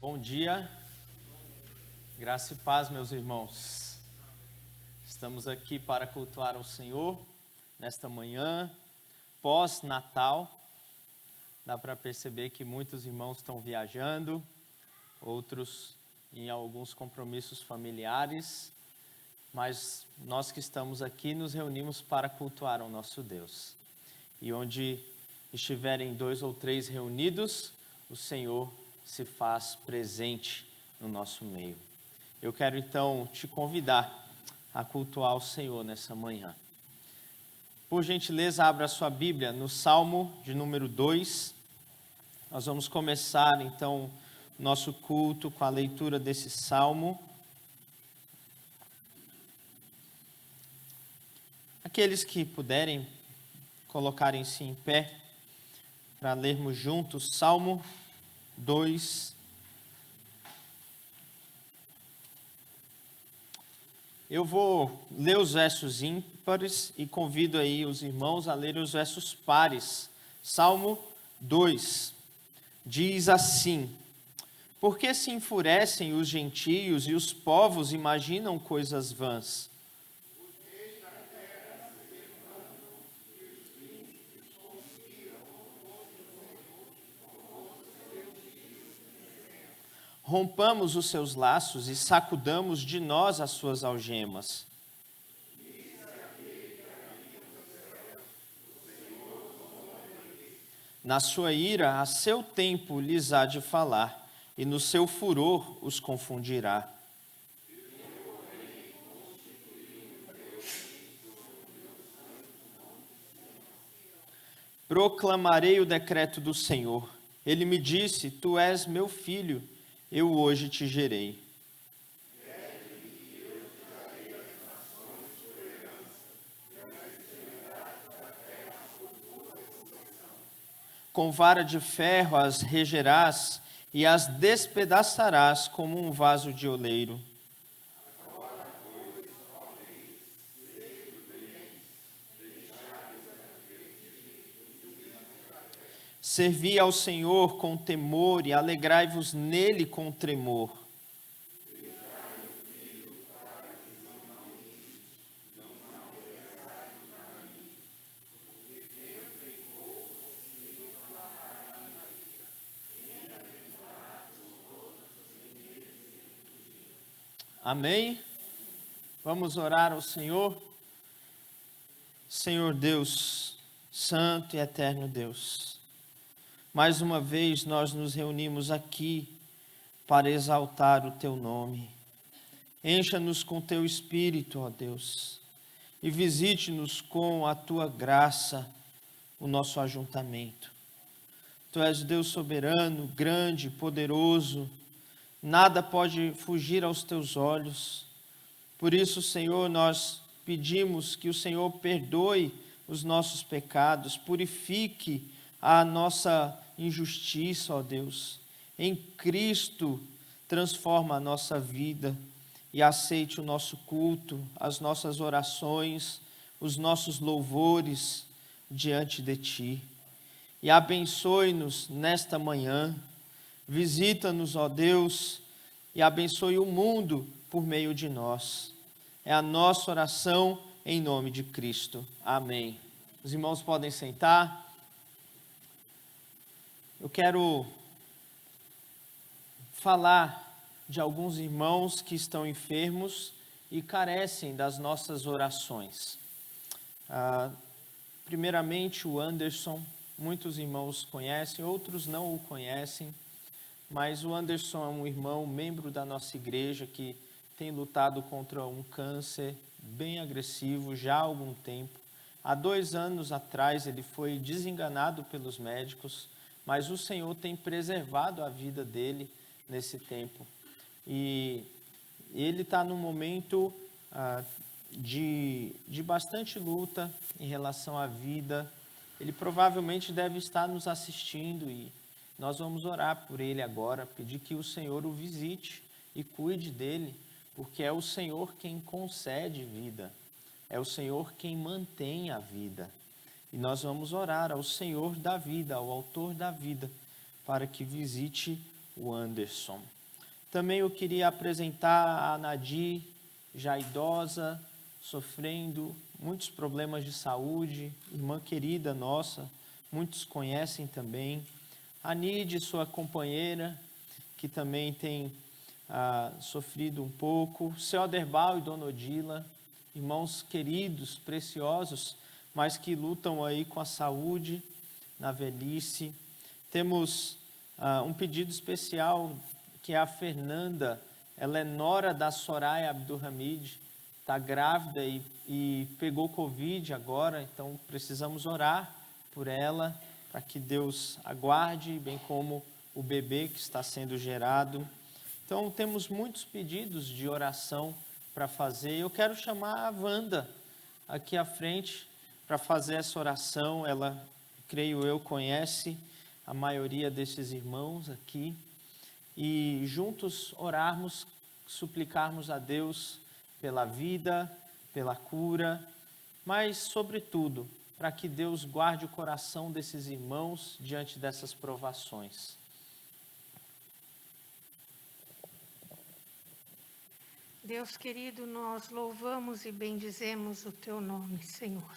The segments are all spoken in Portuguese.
Bom dia, graça e paz, meus irmãos. Estamos aqui para cultuar ao Senhor nesta manhã, pós-Natal. Dá para perceber que muitos irmãos estão viajando, outros em alguns compromissos familiares, mas nós que estamos aqui nos reunimos para cultuar ao nosso Deus. E onde estiverem 2 ou 3 reunidos, o Senhor se faz presente no nosso meio. Eu quero então te convidar a cultuar o Senhor nessa manhã. Por gentileza, abra a sua Bíblia no Salmo de número 2. Nós vamos começar então nosso culto com a leitura desse Salmo. Aqueles que puderem, colocarem-se em pé para lermos juntos Salmo 2. Eu vou ler os versos ímpares e convido aí os irmãos a lerem os versos pares. Salmo 2 diz assim: Por que se enfurecem os gentios e os povos imaginam coisas vãs? Rompamos os seus laços e sacudamos de nós as suas algemas. Na sua ira, a seu tempo lhes há de falar, e no seu furor os confundirá. Proclamarei o decreto do Senhor. Ele me disse: Tu és meu filho, eu hoje te gerei. Com vara de ferro as regerás e as despedaçarás como um vaso de oleiro. Servi ao Senhor com temor e alegrai-vos nele com tremor. Amém? Vamos orar ao Senhor. Senhor Deus, Santo e Eterno Deus, mais uma vez nós nos reunimos aqui para exaltar o Teu nome. Encha-nos com Teu Espírito, ó Deus, e visite-nos com a Tua graça, o nosso ajuntamento. Tu és Deus soberano, grande, poderoso, nada pode fugir aos Teus olhos. Por isso, Senhor, nós pedimos que o Senhor perdoe os nossos pecados, purifique a nossa injustiça, ó Deus. Em Cristo, transforma a nossa vida e aceite o nosso culto, as nossas orações, os nossos louvores diante de Ti. E abençoe-nos nesta manhã, visita-nos, ó Deus, e abençoe o mundo por meio de nós. É a nossa oração em nome de Cristo. Amém. Os irmãos podem sentar. Eu quero falar de alguns irmãos que estão enfermos e carecem das nossas orações. Primeiramente, o Anderson. Muitos irmãos conhecem, outros não o conhecem. Mas o Anderson é um irmão, membro da nossa igreja, que tem lutado contra um câncer bem agressivo já há algum tempo. Há 2 anos atrás ele foi desenganado pelos médicos, mas o Senhor tem preservado a vida dele nesse tempo. E ele está num momento de bastante luta em relação à vida. Ele provavelmente deve estar nos assistindo e nós vamos orar por ele agora, pedir que o Senhor o visite e cuide dele, porque é o Senhor quem concede vida, é o Senhor quem mantém a vida. E nós vamos orar ao Senhor da vida, ao autor da vida, para que visite o Anderson. Também eu queria apresentar a Nadir, já idosa, sofrendo muitos problemas de saúde, irmã querida nossa, muitos conhecem também. A Nide, sua companheira, que também tem sofrido um pouco. Seu Aderbal e Dona Odila, irmãos queridos, preciosos, mas que lutam aí com a saúde na velhice. Temos um pedido especial, que é a Fernanda. Ela é nora da Soraya Abdulhamid, está grávida e pegou Covid agora, então precisamos orar por ela, para que Deus aguarde, bem como o bebê que está sendo gerado. Então temos muitos pedidos de oração para fazer. Eu quero chamar a Wanda aqui à frente para fazer essa oração. Ela, creio eu, conhece a maioria desses irmãos aqui. E juntos orarmos, suplicarmos a Deus pela vida, pela cura, mas sobretudo para que Deus guarde o coração desses irmãos diante dessas provações. Deus querido, nós louvamos e bendizemos o Teu nome, Senhor.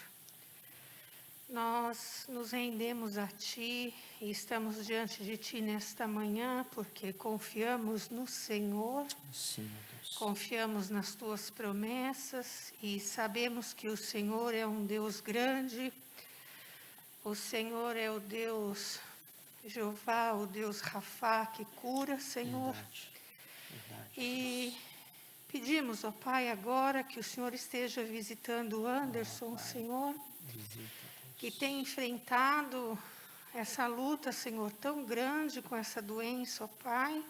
Nós nos rendemos a Ti e estamos diante de Ti nesta manhã porque confiamos no Senhor, Sim, Deus. Confiamos nas Tuas promessas e sabemos que o Senhor é um Deus grande, o Senhor é o Deus Jeová, o Deus Rafá que cura, Senhor. Verdade. E pedimos, ó Pai, agora que o Senhor esteja visitando o Anderson, Senhor, que tem enfrentado essa luta, Senhor, tão grande com essa doença, ó Pai.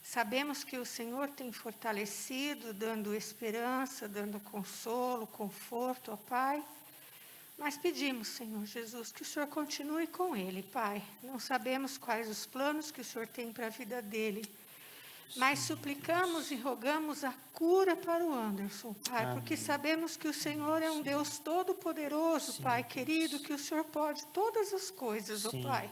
Sabemos que o Senhor tem fortalecido, dando esperança, dando consolo, conforto, ó Pai. Mas pedimos, Senhor Jesus, que o Senhor continue com ele, Pai. Não sabemos quais os planos que o Senhor tem para a vida dele, mas suplicamos e rogamos a cura para o Anderson, Pai, porque sabemos que o Senhor é um Deus todo-poderoso, Pai querido, que o Senhor pode todas as coisas, ó Pai.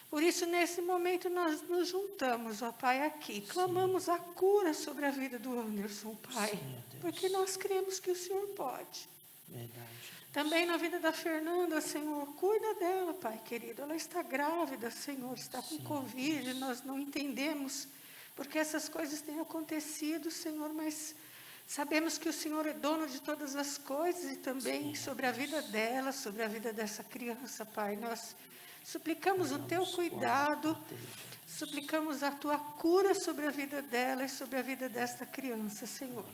Por isso, nesse momento, nós nos juntamos, ó Pai, aqui, clamamos a cura sobre a vida do Anderson, Pai, porque nós cremos que o Senhor pode. Verdade. Também na vida da Fernanda, Senhor, cuida dela, Pai querido. Ela está grávida, Senhor, está com Covid, nós não entendemos porque essas coisas têm acontecido, Senhor, mas sabemos que o Senhor é dono de todas as coisas e também sobre a vida dela, sobre a vida dessa criança, Pai. Nós suplicamos o Teu cuidado, suplicamos a Tua cura sobre a vida dela e sobre a vida desta criança, Senhor.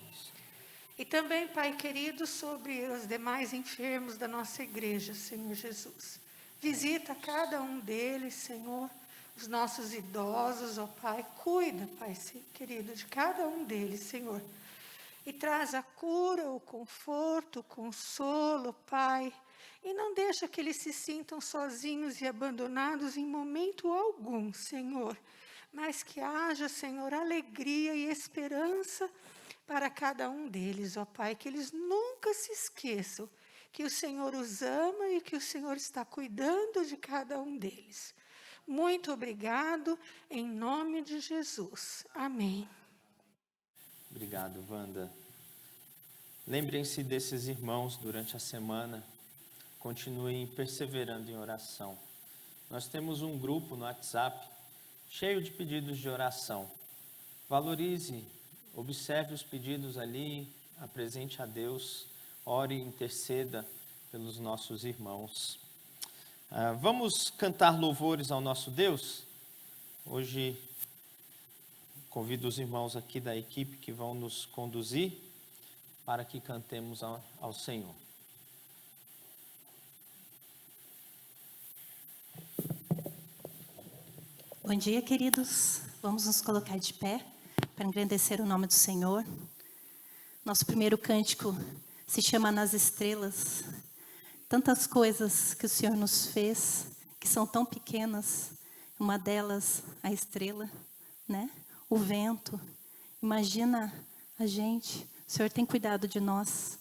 E também, Pai querido, sobre os demais enfermos da nossa igreja, Senhor Jesus. Visita cada um deles, Senhor, os nossos idosos, ó Pai. Cuida, Pai querido, de cada um deles, Senhor. E traz a cura, o conforto, o consolo, Pai. E não deixa que eles se sintam sozinhos e abandonados em momento algum, Senhor. Mas que haja, Senhor, alegria e esperança para cada um deles, ó Pai, que eles nunca se esqueçam que o Senhor os ama e que o Senhor está cuidando de cada um deles. Muito obrigado, em nome de Jesus. Amém. Obrigado, Wanda. Lembrem-se desses irmãos durante a semana. Continuem perseverando em oração. Nós temos um grupo no WhatsApp cheio de pedidos de oração. Valorize, observe os pedidos ali, apresente a Deus, ore e interceda pelos nossos irmãos. Vamos cantar louvores ao nosso Deus? Hoje convido os irmãos aqui da equipe que vão nos conduzir para que cantemos ao Senhor. Bom dia, queridos. Vamos nos colocar de pé para engrandecer o nome do Senhor. Nosso primeiro cântico se chama Nas Estrelas. Tantas coisas que o Senhor nos fez, que são tão pequenas. Uma delas, a estrela, né? O vento. Imagina a gente. O Senhor tem cuidado de nós.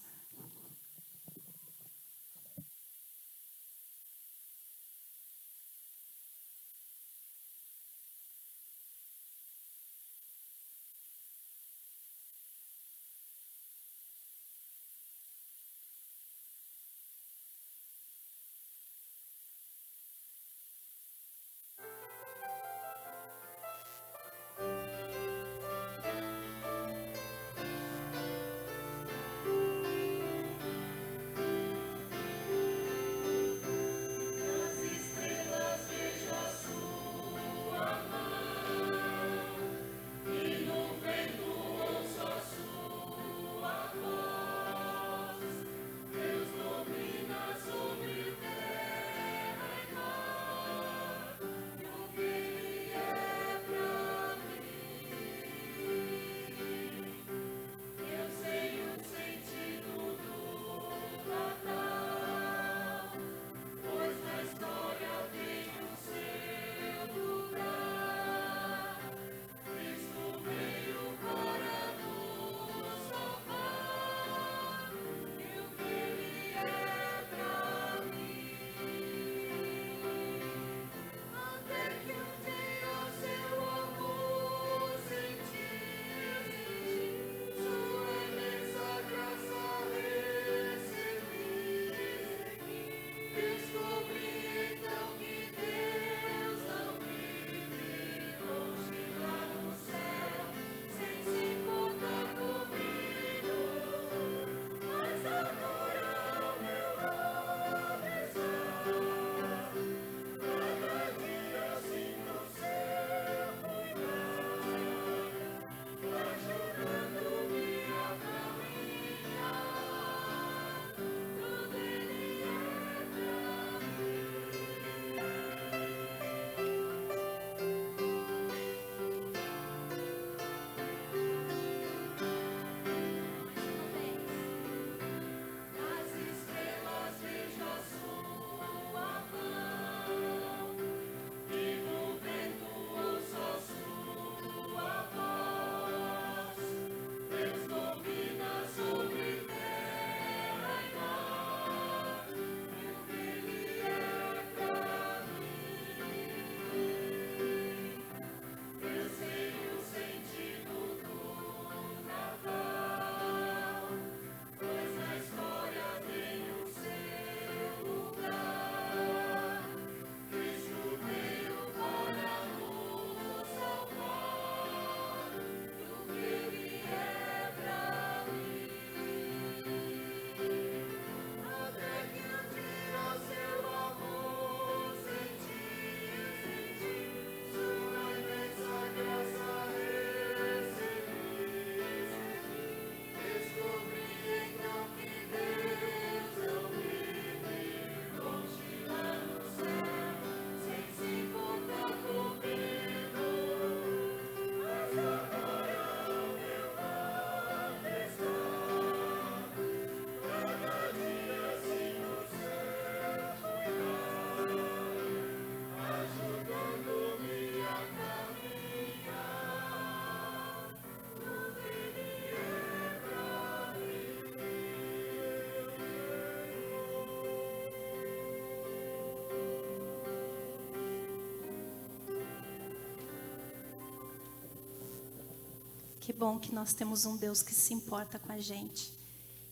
Que bom que nós temos um Deus que se importa com a gente.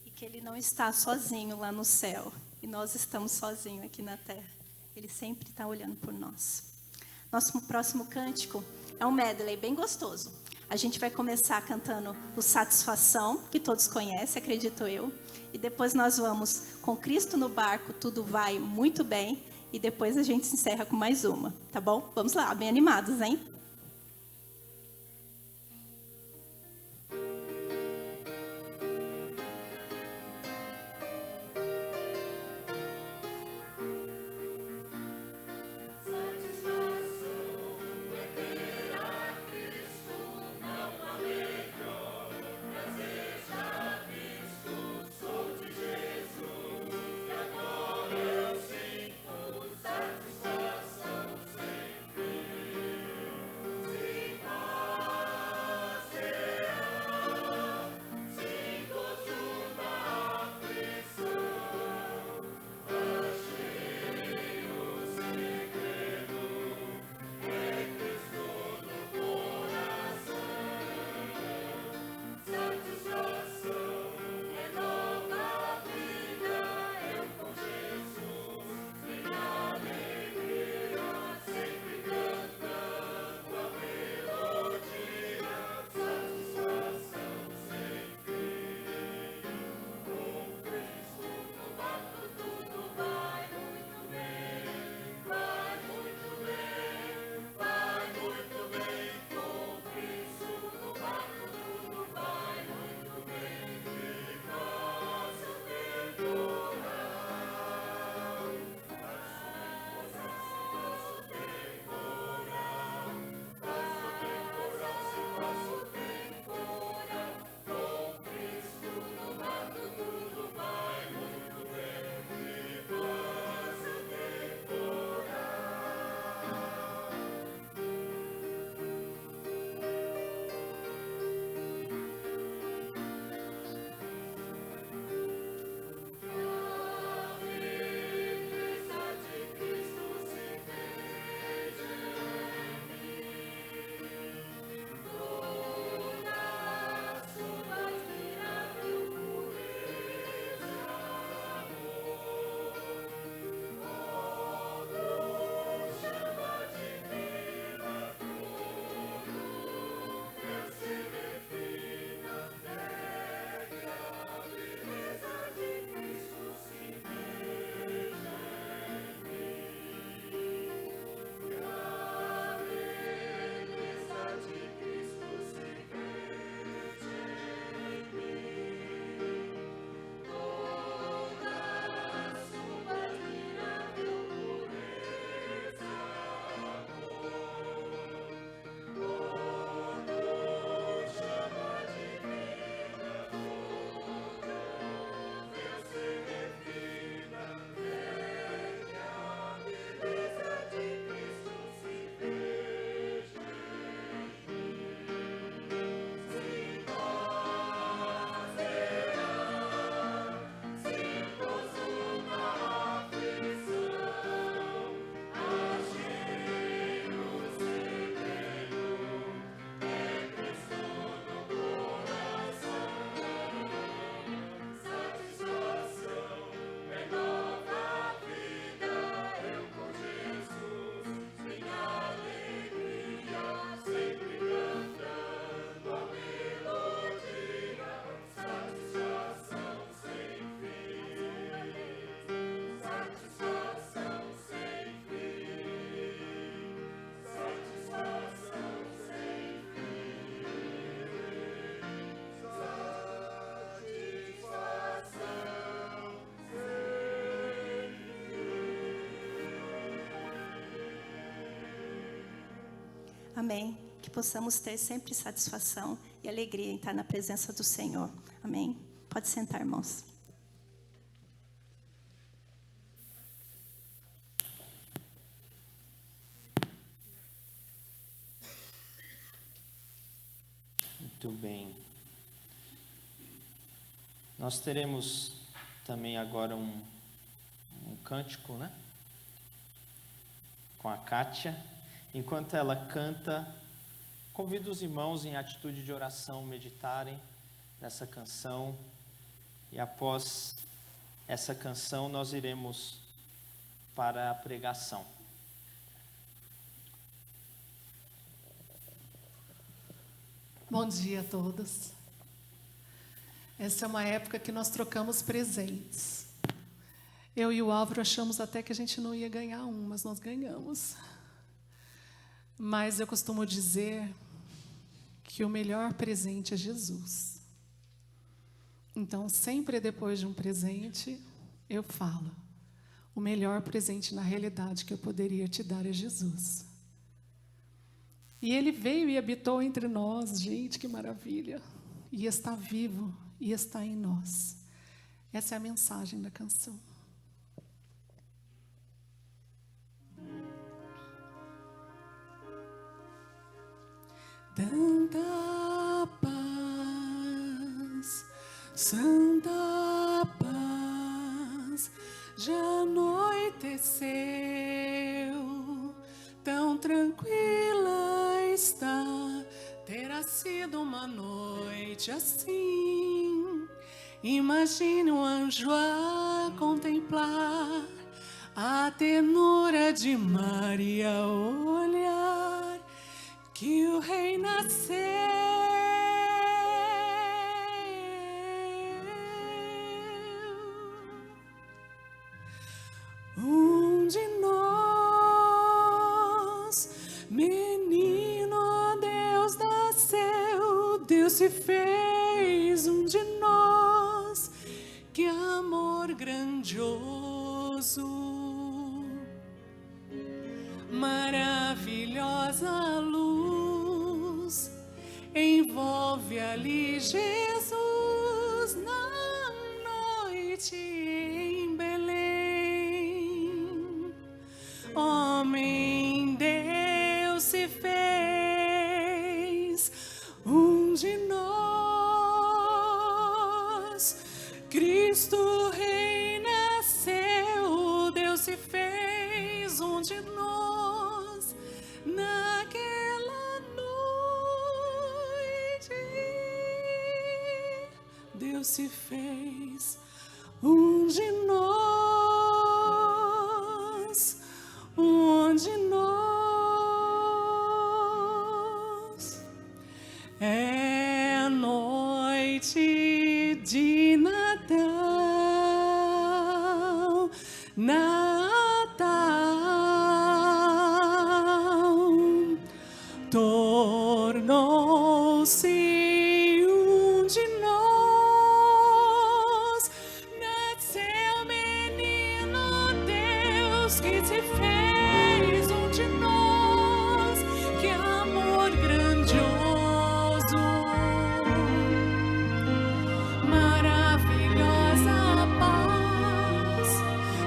E que Ele não está sozinho lá no céu. E nós estamos sozinhos aqui na terra. Ele sempre está olhando por nós. Nosso próximo cântico é um medley bem gostoso. A gente vai começar cantando o Satisfação, que todos conhecem, acredito eu. E depois nós vamos com Cristo no barco, tudo vai muito bem. E depois a gente se encerra com mais uma, tá bom? Vamos lá, bem animados, hein? Amém. Que possamos ter sempre satisfação e alegria em estar na presença do Senhor. Amém. Pode sentar, irmãos. Muito bem. Nós teremos também agora um cântico, né? Com a Kátia. Enquanto ela canta, Convido os irmãos em atitude de oração meditarem nessa canção e após essa canção nós iremos para a pregação. Bom dia a todos. Essa é uma época que nós trocamos presentes. Eu e o Álvaro achamos até que a gente não ia ganhar um, mas nós ganhamos. Mas eu costumo dizer que o melhor presente é Jesus. Então, sempre depois de um presente, eu falo: o melhor presente na realidade que eu poderia te dar é Jesus. E Ele veio e habitou entre nós, gente, que maravilha. E está vivo e está em nós. Essa é a mensagem da canção. Tanta paz, santa paz, já anoiteceu, tão tranquila está. Terá sido uma noite assim. Imagine um anjo a contemplar a ternura de Maria, olhar que o Rei nasceu. Um de nós, menino, Deus nasceu, Deus se fez um de nós. Que amor grandioso, maravilhosa luz, envolve ali Jesus na noite em Belém. Homem, Deus se fez um de nós. Cristo Rei nasceu, Deus se fez um de nós. Naquela noite, Deus se fez um de nós, um de nós. É a noite de Natal, Natal, tornou-se um de nós. Nasceu menino Deus que se fez um de nós. Que amor grandioso, maravilhosa paz,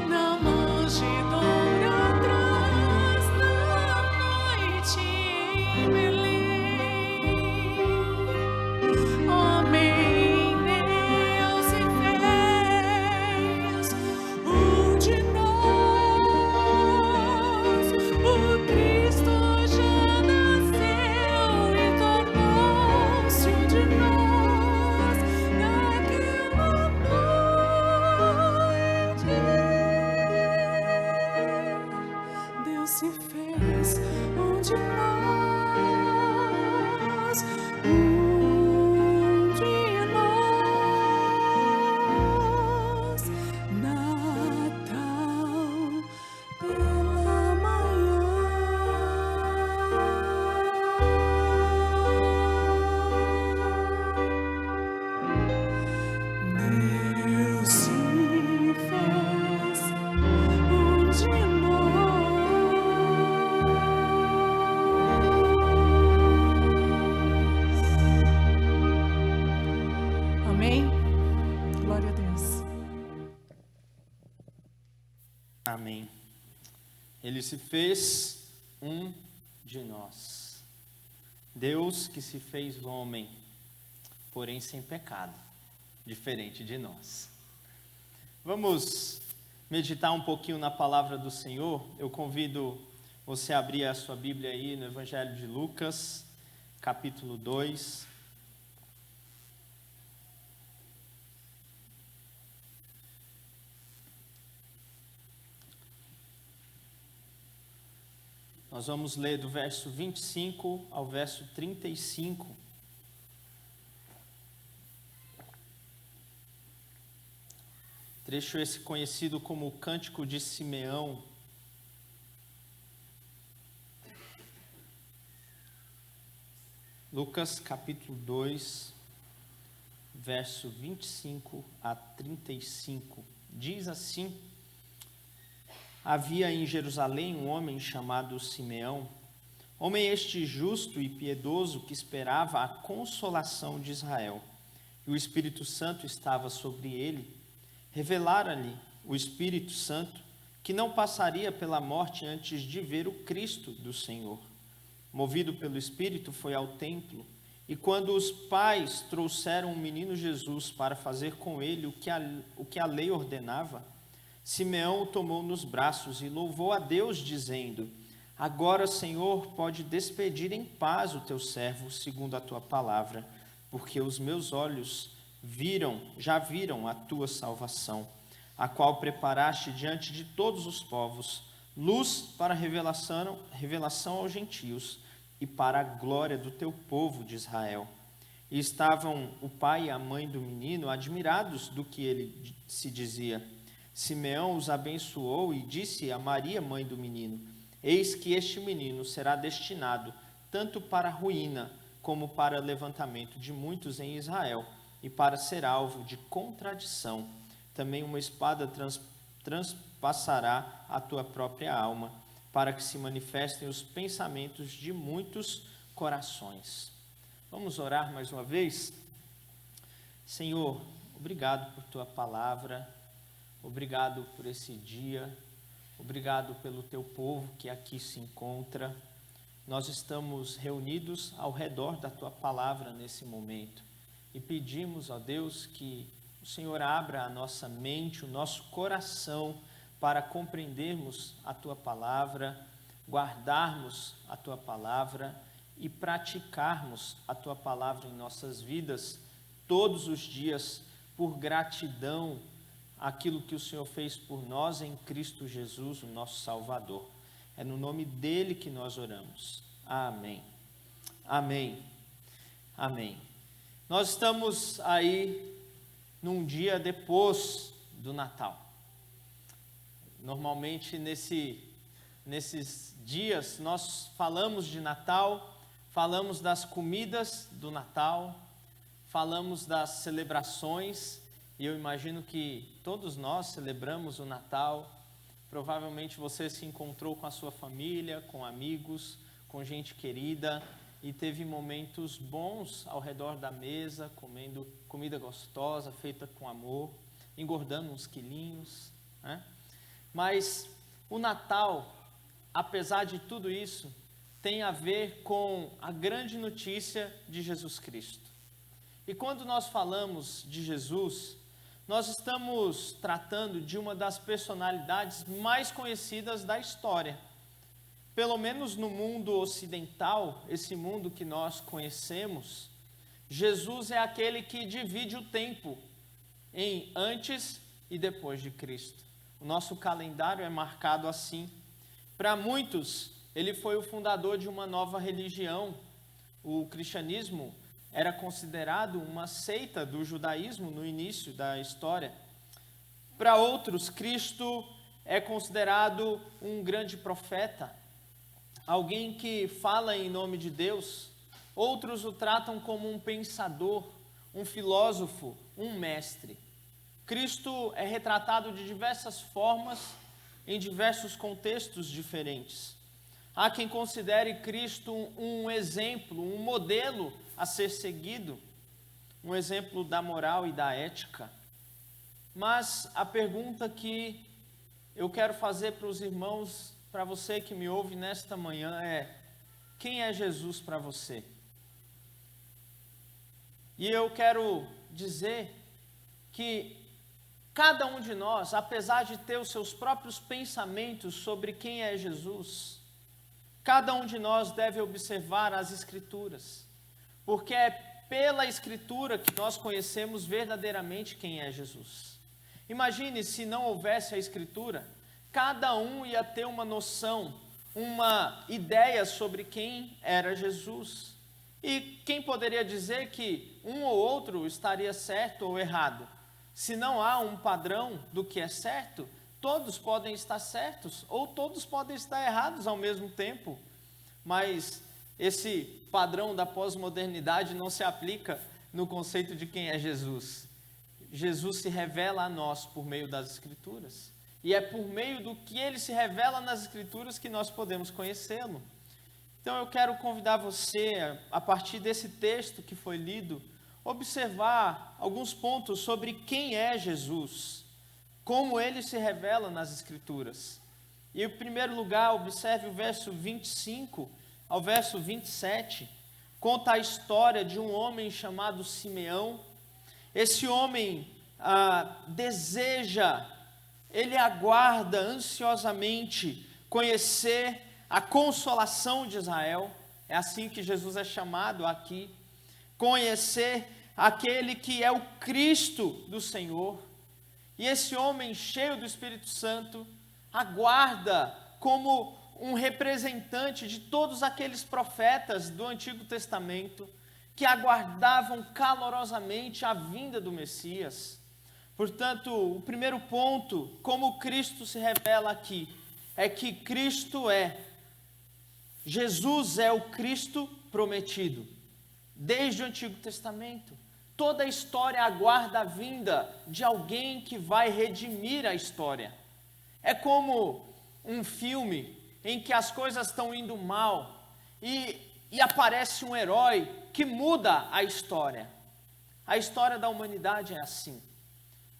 na manjedoura atrás, na noite em Belém. Homem, Deus se fez um de nós. O Cristo já nasceu e tornou-se um de nós. Naquela noite, Deus se fez um de nós, um de nós. Natal pela manhã, Deus se fez um de nós. Amém? Glória a Deus. Amém. Ele se fez um de nós. Deus que se fez homem, porém sem pecado, diferente de nós. Vamos meditar um pouquinho na palavra do Senhor. Eu convido você a abrir a sua Bíblia aí no Evangelho de Lucas, capítulo 2. Nós vamos ler do verso 25 ao verso 35. Trecho esse conhecido como o Cântico de Simeão. Lucas capítulo 2, verso 25 a 35. Diz assim: Havia em Jerusalém um homem chamado Simeão, homem este justo e piedoso que esperava a consolação de Israel. E o Espírito Santo estava sobre ele. Revelara-lhe o Espírito Santo que não passaria pela morte antes de ver o Cristo do Senhor. Movido pelo Espírito, foi ao templo, e quando os pais trouxeram o menino Jesus para fazer com ele o que a lei ordenava, Simeão o tomou nos braços e louvou a Deus, dizendo: Agora, Senhor, pode despedir em paz o teu servo, segundo a tua palavra, porque os meus olhos já viram a tua salvação, a qual preparaste diante de todos os povos, luz para revelação aos gentios e para a glória do teu povo de Israel. E estavam o pai e a mãe do menino admirados do que ele se dizia. Simeão os abençoou e disse a Maria, mãe do menino: Eis que este menino será destinado tanto para a ruína como para levantamento de muitos em Israel, e para ser alvo de contradição. Também uma espada transpassará a tua própria alma, para que se manifestem os pensamentos de muitos corações. Vamos orar mais uma vez? Senhor, obrigado por tua palavra. Obrigado por esse dia, obrigado pelo teu povo que aqui se encontra. Nós estamos reunidos ao redor da tua palavra nesse momento e pedimos, ó Deus, que o Senhor abra a nossa mente, o nosso coração para compreendermos a tua palavra, guardarmos a tua palavra e praticarmos a tua palavra em nossas vidas todos os dias por gratidão aquilo que o Senhor fez por nós em Cristo Jesus, o nosso Salvador. É no nome dele que nós oramos. Amém. Amém. Amém. Nós estamos aí num dia depois do Natal. Normalmente nesses dias nós falamos de Natal, falamos das comidas do Natal, falamos das celebrações. E eu imagino que todos nós celebramos o Natal. Provavelmente você se encontrou com a sua família, com amigos, com gente querida e teve momentos bons ao redor da mesa, comendo comida gostosa, feita com amor, engordando uns quilinhos, né? Mas o Natal, apesar de tudo isso, tem a ver com a grande notícia de Jesus Cristo. E quando nós falamos de Jesus, nós estamos tratando de uma das personalidades mais conhecidas da história. Pelo menos no mundo ocidental, esse mundo que nós conhecemos, Jesus é aquele que divide o tempo em antes e depois de Cristo. O nosso calendário é marcado assim. Para muitos, ele foi o fundador de uma nova religião. O cristianismo era considerado uma seita do judaísmo no início da história. Para outros, Cristo é considerado um grande profeta, alguém que fala em nome de Deus. Outros o tratam como um pensador, um filósofo, um mestre. Cristo é retratado de diversas formas, em diversos contextos diferentes. Há quem considere Cristo um exemplo, um modelo a ser seguido, um exemplo da moral e da ética. Mas a pergunta que eu quero fazer para os irmãos, para você que me ouve nesta manhã é: quem é Jesus para você? E eu quero dizer que cada um de nós, apesar de ter os seus próprios pensamentos sobre quem é Jesus, cada um de nós deve observar as Escrituras. porque é pela Escritura que nós conhecemos verdadeiramente quem é Jesus. Imagine se não houvesse a Escritura, cada um ia ter uma noção, uma ideia sobre quem era Jesus. E quem poderia dizer que um ou outro estaria certo ou errado? Se não há um padrão do que é certo, todos podem estar certos ou todos podem estar errados ao mesmo tempo. Mas esse padrão da pós-modernidade não se aplica no conceito de quem é Jesus. Jesus se revela a nós por meio das Escrituras. E é por meio do que ele se revela nas Escrituras que nós podemos conhecê-lo. Então eu quero convidar você, a partir desse texto que foi lido, observar alguns pontos sobre quem é Jesus, como ele se revela nas Escrituras. E em primeiro lugar, observe o verso 25 ao verso 27, conta a história de um homem chamado Simeão. Esse homem deseja, ele aguarda ansiosamente conhecer a consolação de Israel, é assim que Jesus é chamado aqui, conhecer aquele que é o Cristo do Senhor. E esse homem cheio do Espírito Santo aguarda como um representante de todos aqueles profetas do Antigo Testamento que aguardavam calorosamente a vinda do Messias. Portanto, o primeiro ponto, como Cristo se revela aqui, é que Jesus é o Cristo prometido. Desde o Antigo Testamento, toda a história aguarda a vinda de alguém que vai redimir a história. É como um filme em que as coisas estão indo mal e aparece um herói que muda a história. A história da humanidade é assim.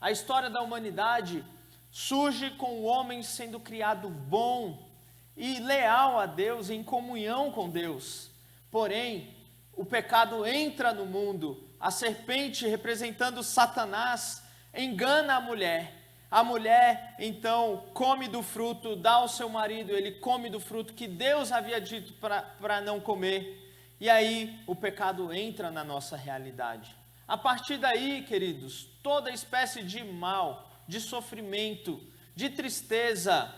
A história da humanidade surge com o homem sendo criado bom e leal a Deus, em comunhão com Deus. Porém, o pecado entra no mundo, a serpente, representando Satanás, engana a mulher. A mulher, então, come do fruto, dá ao seu marido, ele come do fruto que Deus havia dito para não comer. E aí, o pecado entra na nossa realidade. A partir daí, queridos, toda espécie de mal, de sofrimento, de tristeza,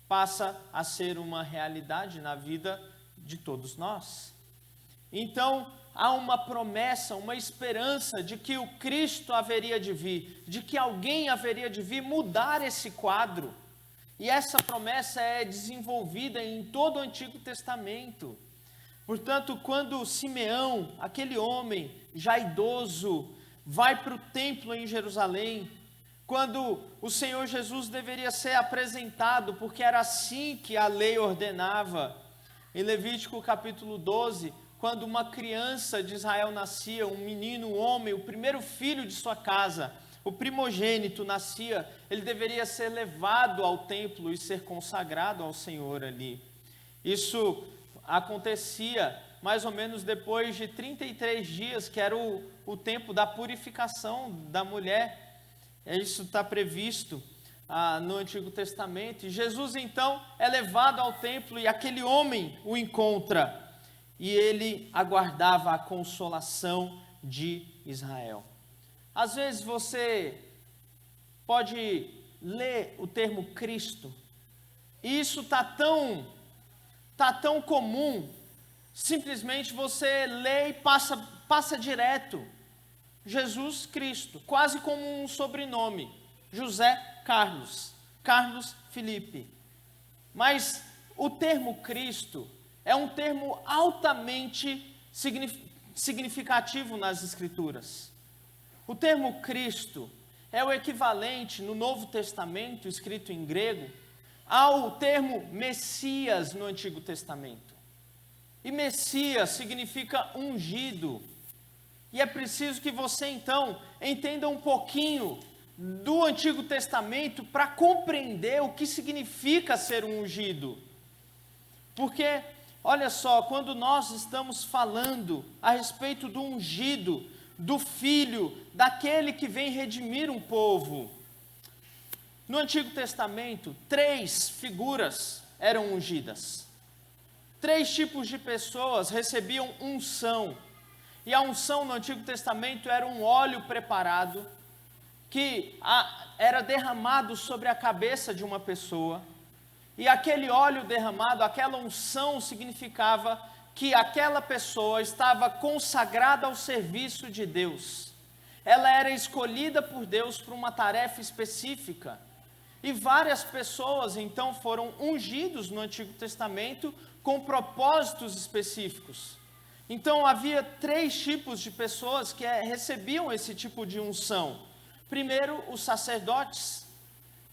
passa a ser uma realidade na vida de todos nós. Então, há uma promessa, uma esperança de que o Cristo haveria de vir, de que alguém haveria de vir mudar esse quadro. E essa promessa é desenvolvida em todo o Antigo Testamento. Portanto, quando Simeão, aquele homem já idoso, vai para o templo em Jerusalém, quando o Senhor Jesus deveria ser apresentado, porque era assim que a lei ordenava, em Levítico capítulo 12, quando uma criança de Israel nascia, um menino, um homem, o primeiro filho de sua casa, o primogênito nascia, ele deveria ser levado ao templo e ser consagrado ao Senhor ali. Isso acontecia mais ou menos depois de 33 dias, que era o tempo da purificação da mulher. Isso está previsto no Antigo Testamento. E Jesus então é levado ao templo e aquele homem o encontra. E ele aguardava a consolação de Israel. Às vezes você pode ler o termo Cristo, e isso está tão comum, simplesmente você lê e passa direto. Jesus Cristo, quase como um sobrenome, José Carlos, Carlos Felipe. Mas o termo Cristo é um termo altamente significativo nas Escrituras. O termo Cristo é o equivalente no Novo Testamento, escrito em grego, ao termo Messias no Antigo Testamento. E Messias significa ungido. E é preciso que você então entenda um pouquinho do Antigo Testamento para compreender o que significa ser um ungido. Porque, olha só, quando nós estamos falando a respeito do ungido, do filho, daquele que vem redimir um povo, no Antigo Testamento, 3 figuras eram ungidas. 3 tipos de pessoas recebiam unção. E a unção no Antigo Testamento era um óleo preparado que era derramado sobre a cabeça de uma pessoa. E aquele óleo derramado, aquela unção significava que aquela pessoa estava consagrada ao serviço de Deus. Ela era escolhida por Deus para uma tarefa específica. E várias pessoas então foram ungidos no Antigo Testamento com propósitos específicos. Então havia 3 tipos de pessoas que recebiam esse tipo de unção. Primeiro, os sacerdotes,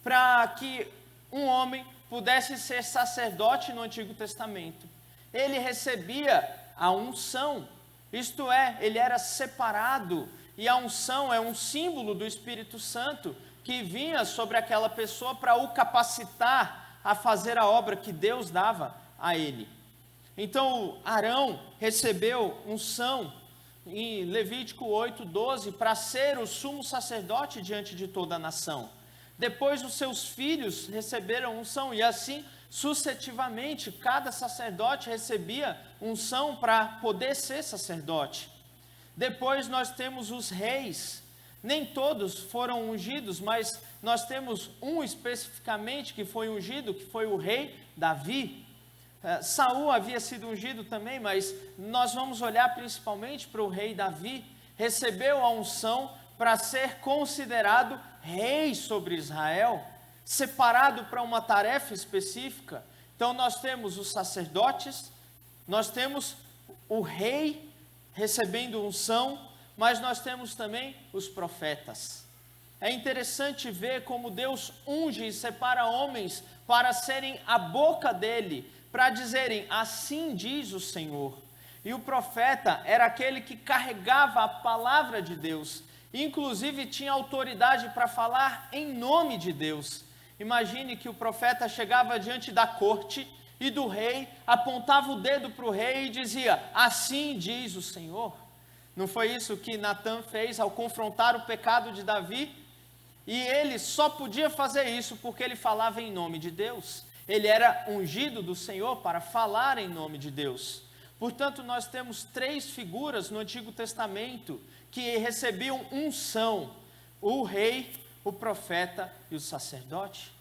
para que um homem pudesse ser sacerdote no Antigo Testamento. Ele recebia a unção, isto é, ele era separado, e a unção é um símbolo do Espírito Santo que vinha sobre aquela pessoa para o capacitar a fazer a obra que Deus dava a ele. Então, Arão recebeu unção em Levítico 8:12 para ser o sumo sacerdote diante de toda a nação. Depois os seus filhos receberam unção e assim sucessivamente cada sacerdote recebia unção para poder ser sacerdote. Depois nós temos os reis. Nem todos foram ungidos, mas nós temos um especificamente que foi ungido, que foi o rei Davi. Saul havia sido ungido também, mas nós vamos olhar principalmente para o rei Davi. Recebeu a unção para ser considerado rei sobre Israel, separado para uma tarefa específica. Então nós temos os sacerdotes, nós temos o rei recebendo unção, mas nós temos também os profetas. É interessante ver como Deus unge e separa homens para serem a boca dele, para dizerem, assim diz o Senhor. E o profeta era aquele que carregava a palavra de Deus, inclusive tinha autoridade para falar em nome de Deus. Imagine que o profeta chegava diante da corte e do rei, apontava o dedo para o rei e dizia, assim diz o Senhor. Não foi isso que Natã fez ao confrontar o pecado de Davi? E ele só podia fazer isso porque ele falava em nome de Deus. Ele era ungido do Senhor para falar em nome de Deus. Portanto, nós temos 3 figuras no Antigo Testamento que recebiam unção: o rei, o profeta e o sacerdote.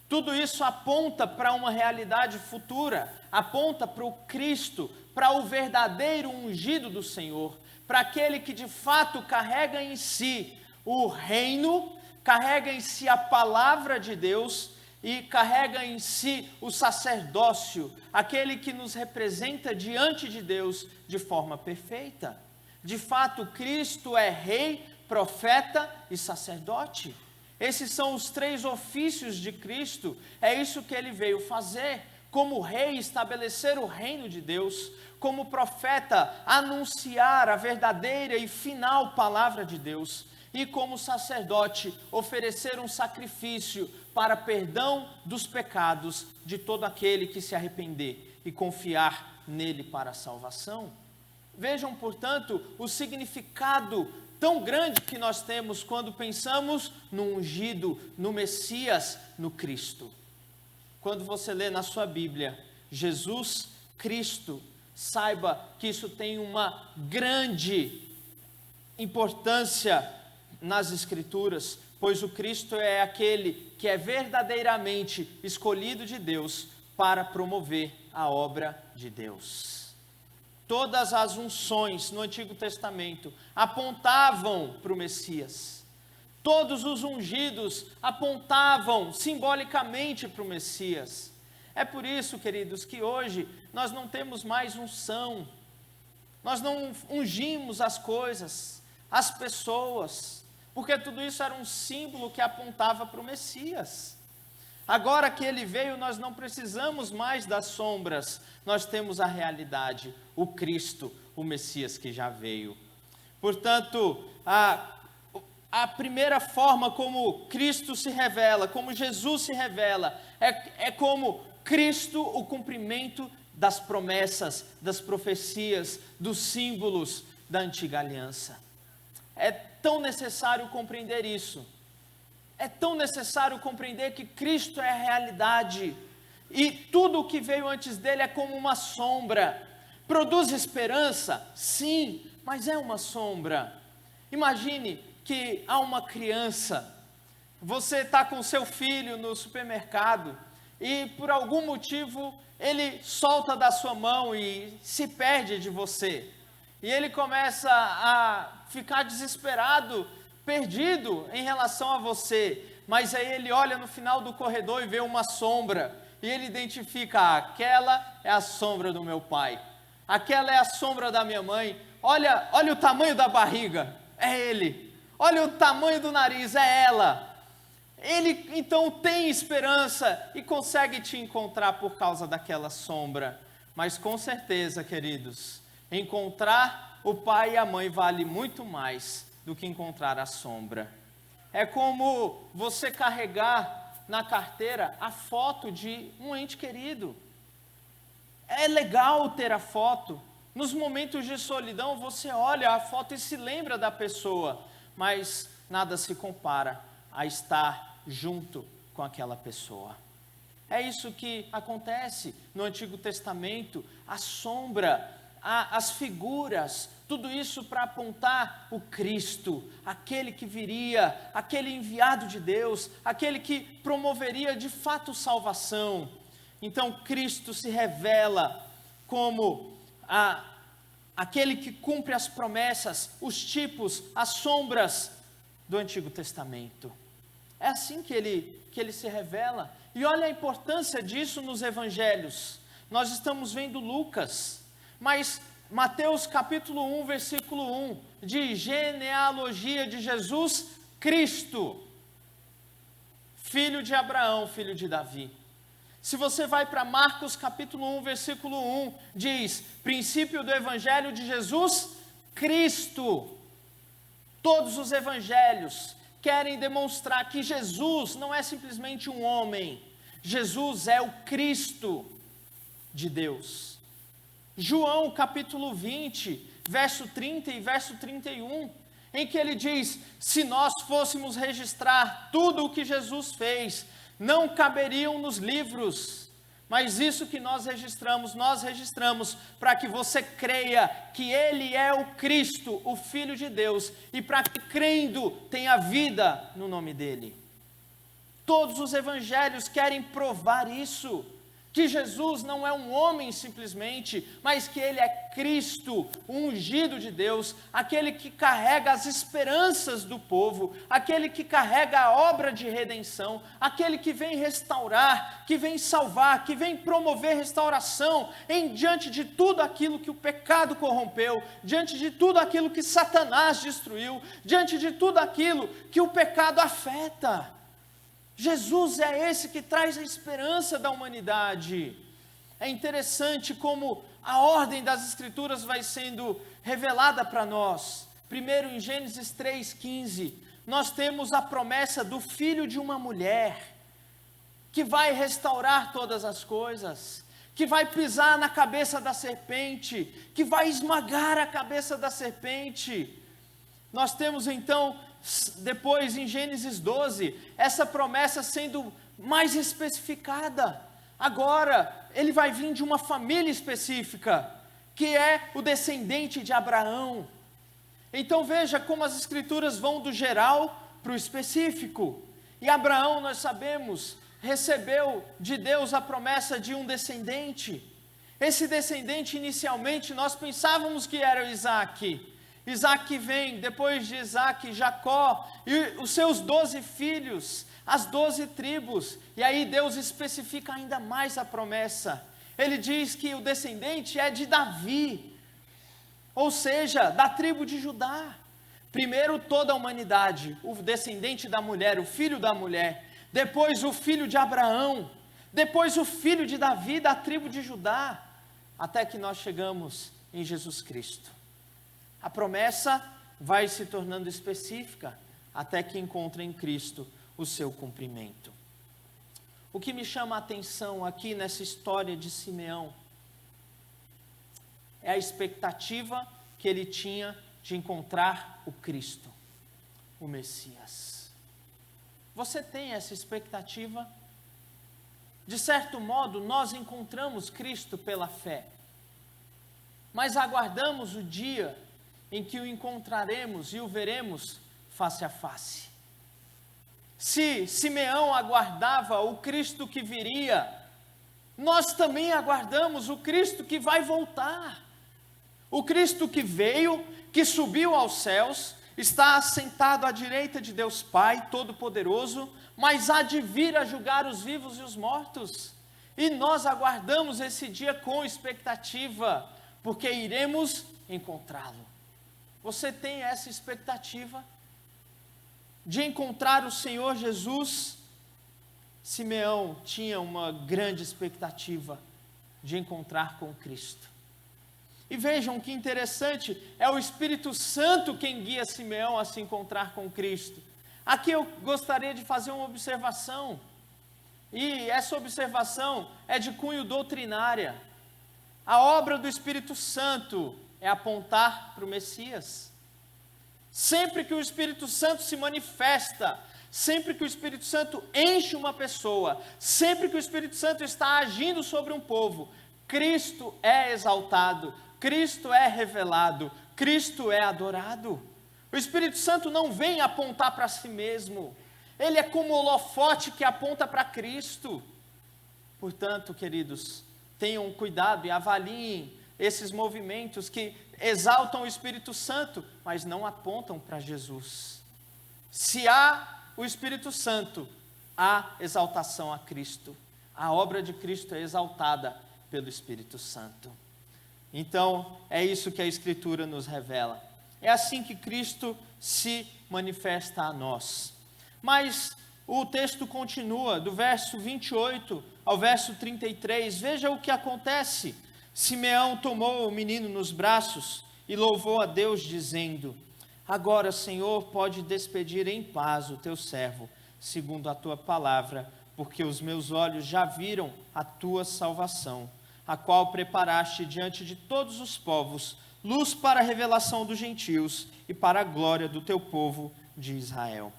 Tudo isso aponta para uma realidade futura, aponta para o Cristo, para o verdadeiro ungido do Senhor, para aquele que de fato carrega em si o reino, carrega em si a palavra de Deus e carrega em si o sacerdócio, aquele que nos representa diante de Deus de forma perfeita. De fato, Cristo é rei, profeta e sacerdote. Esses são os 3 ofícios de Cristo, é isso que ele veio fazer. Como rei, estabelecer o reino de Deus, como profeta, anunciar a verdadeira e final palavra de Deus, e como sacerdote, oferecer um sacrifício para perdão dos pecados de todo aquele que se arrepender e confiar nele para a salvação. Vejam, portanto, o significado tão grande que nós temos quando pensamos no ungido, no Messias, no Cristo. Quando você lê na sua Bíblia, Jesus Cristo, saiba que isso tem uma grande importância nas Escrituras, pois o Cristo é aquele que é verdadeiramente escolhido de Deus para promover a obra de Deus. Todas as unções no Antigo Testamento apontavam para o Messias. Todos os ungidos apontavam simbolicamente para o Messias. É por isso, queridos, que hoje nós não temos mais unção. Nós não ungimos as coisas, as pessoas, porque tudo isso era um símbolo que apontava para o Messias. Agora que ele veio, nós não precisamos mais das sombras, nós temos a realidade, o Cristo, o Messias que já veio. Portanto, a primeira forma como Cristo se revela, como Jesus se revela, é como Cristo, o cumprimento das promessas, das profecias, dos símbolos da antiga aliança. É tão necessário compreender isso. É tão necessário compreender que Cristo é a realidade e tudo o que veio antes dele é como uma sombra. Produz esperança? Sim, mas é uma sombra. Imagine que há uma criança, você está com seu filho no supermercado e por algum motivo ele solta da sua mão e se perde de você. E ele começa a ficar desesperado, perdido em relação a você. Mas aí ele olha no final do corredor e vê uma sombra. E ele identifica, aquela é a sombra do meu pai. Aquela é a sombra da minha mãe. Olha o tamanho da barriga, é ele. Olha o tamanho do nariz, é ela. Ele então tem esperança e consegue te encontrar por causa daquela sombra. Mas com certeza, queridos, encontrar o pai e a mãe vale muito mais do que encontrar a sombra. É como você carregar na carteira a foto de um ente querido. É legal ter a foto. Nos momentos de solidão, você olha a foto e se lembra da pessoa, mas nada se compara a estar junto com aquela pessoa. É isso que acontece no Antigo Testamento, a sombra, as figuras, tudo isso para apontar o Cristo, aquele que viria, aquele enviado de Deus, aquele que promoveria de fato salvação. Então Cristo se revela como aquele que cumpre as promessas, os tipos, as sombras do Antigo Testamento. É assim que ele se revela. E olha a importância disso nos evangelhos. Nós estamos vendo Lucas, mas Mateus capítulo 1, versículo 1, de genealogia de Jesus Cristo, filho de Abraão, filho de Davi. Se você vai para Marcos capítulo 1, versículo 1, diz, princípio do evangelho de Jesus Cristo. Todos os evangelhos querem demonstrar que Jesus não é simplesmente um homem, Jesus é o Cristo de Deus. João capítulo 20, verso 30 e verso 31, em que ele diz, se nós fôssemos registrar tudo o que Jesus fez, não caberiam nos livros, mas isso que nós registramos para que você creia que Ele é o Cristo, o Filho de Deus, e para que crendo tenha vida no nome dEle. Todos os evangelhos querem provar isso, que Jesus não é um homem simplesmente, mas que Ele é Cristo, o ungido de Deus, aquele que carrega as esperanças do povo, aquele que carrega a obra de redenção, aquele que vem restaurar, que vem salvar, que vem promover restauração diante de tudo aquilo que o pecado corrompeu, diante de tudo aquilo que Satanás destruiu, diante de tudo aquilo que o pecado afeta. Jesus é esse que traz a esperança da humanidade. É interessante como a ordem das Escrituras vai sendo revelada para nós. Primeiro, em Gênesis 3,15, nós temos a promessa do filho de uma mulher, que vai restaurar todas as coisas, que vai pisar na cabeça da serpente, que vai esmagar a cabeça da serpente. Nós temos então, depois em Gênesis 12, essa promessa sendo mais especificada. Agora, ele vai vir de uma família específica, que é o descendente de Abraão. Então veja como as escrituras vão do geral para o específico. E Abraão, nós sabemos, recebeu de Deus a promessa de um descendente. Esse descendente, inicialmente, nós pensávamos que era o Isaac. Isaac vem, depois de Isaac, Jacó, e os seus 12 filhos, as 12 tribos, e aí Deus especifica ainda mais a promessa. Ele diz que o descendente é de Davi, ou seja, da tribo de Judá. Primeiro toda a humanidade, o descendente da mulher, o filho da mulher, depois o filho de Abraão, depois o filho de Davi, da tribo de Judá, até que nós chegamos em Jesus Cristo. A promessa vai se tornando específica, até que encontra em Cristo o seu cumprimento. O que me chama a atenção aqui nessa história de Simeão é a expectativa que ele tinha de encontrar o Cristo, o Messias. Você tem essa expectativa? De certo modo, nós encontramos Cristo pela fé, mas aguardamos o dia em que o encontraremos e o veremos face a face. Se Simeão aguardava o Cristo que viria, nós também aguardamos o Cristo que vai voltar. O Cristo que veio, que subiu aos céus, está assentado à direita de Deus Pai Todo-Poderoso, mas há de vir a julgar os vivos e os mortos. E nós aguardamos esse dia com expectativa, porque iremos encontrá-lo. Você tem essa expectativa de encontrar o Senhor Jesus? Simeão tinha uma grande expectativa de encontrar com Cristo. E vejam que interessante, é o Espírito Santo quem guia Simeão a se encontrar com Cristo. Aqui eu gostaria de fazer uma observação, e essa observação é de cunho doutrinária. A obra do Espírito Santo é apontar para o Messias. Sempre que o Espírito Santo se manifesta, sempre que o Espírito Santo enche uma pessoa, sempre que o Espírito Santo está agindo sobre um povo, Cristo é exaltado, Cristo é revelado, Cristo é adorado. O Espírito Santo não vem apontar para si mesmo, ele é como o holofote que aponta para Cristo. Portanto, queridos, tenham cuidado e avaliem esses movimentos que exaltam o Espírito Santo, mas não apontam para Jesus. Se há o Espírito Santo, há exaltação a Cristo. A obra de Cristo é exaltada pelo Espírito Santo. Então, é isso que a Escritura nos revela. É assim que Cristo se manifesta a nós. Mas o texto continua, do verso 28 ao verso 33. Veja o que acontece. Simeão tomou o menino nos braços e louvou a Deus, dizendo: agora, Senhor, pode despedir em paz o teu servo, segundo a tua palavra, porque os meus olhos já viram a tua salvação, a qual preparaste diante de todos os povos, luz para a revelação dos gentios e para a glória do teu povo de Israel.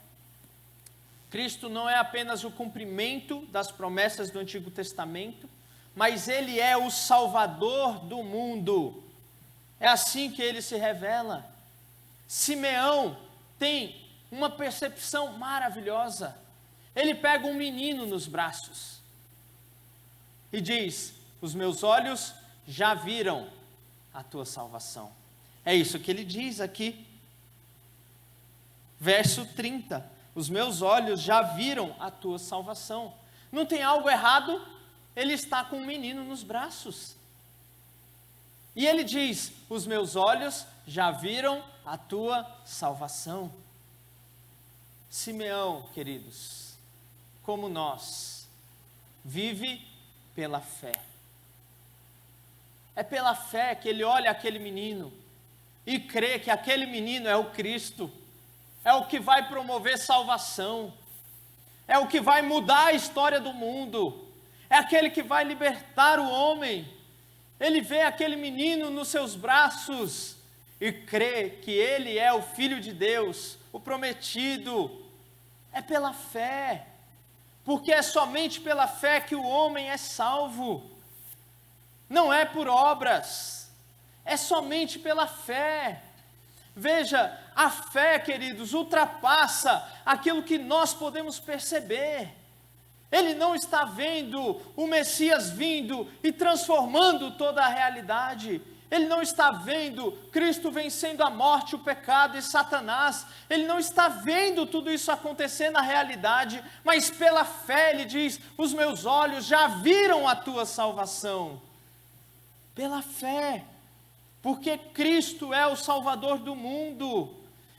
Cristo não é apenas o cumprimento das promessas do Antigo Testamento, mas ele é o Salvador do mundo. É assim que ele se revela. Simeão tem uma percepção maravilhosa. Ele pega um menino nos braços e diz: os meus olhos já viram a tua salvação. É isso que ele diz aqui. Verso 30. Os meus olhos já viram a tua salvação. Não tem algo errado? Ele está com um menino nos braços. E ele diz: os meus olhos já viram a tua salvação. Simeão, queridos, como nós, vive pela fé. É pela fé que ele olha aquele menino e crê que aquele menino é o Cristo, é o que vai promover salvação, é o que vai mudar a história do mundo, é aquele que vai libertar o homem. Ele vê aquele menino nos seus braços e crê que ele é o Filho de Deus, o prometido. É pela fé, porque é somente pela fé que o homem é salvo. Não é por obras, é somente pela fé. Veja, a fé, queridos, ultrapassa aquilo que nós podemos perceber. Ele não está vendo o Messias vindo e transformando toda a realidade. Ele não está vendo Cristo vencendo a morte, o pecado e Satanás. Ele não está vendo tudo isso acontecer na realidade, mas pela fé ele diz: os meus olhos já viram a tua salvação. Pela fé, porque Cristo é o Salvador do mundo.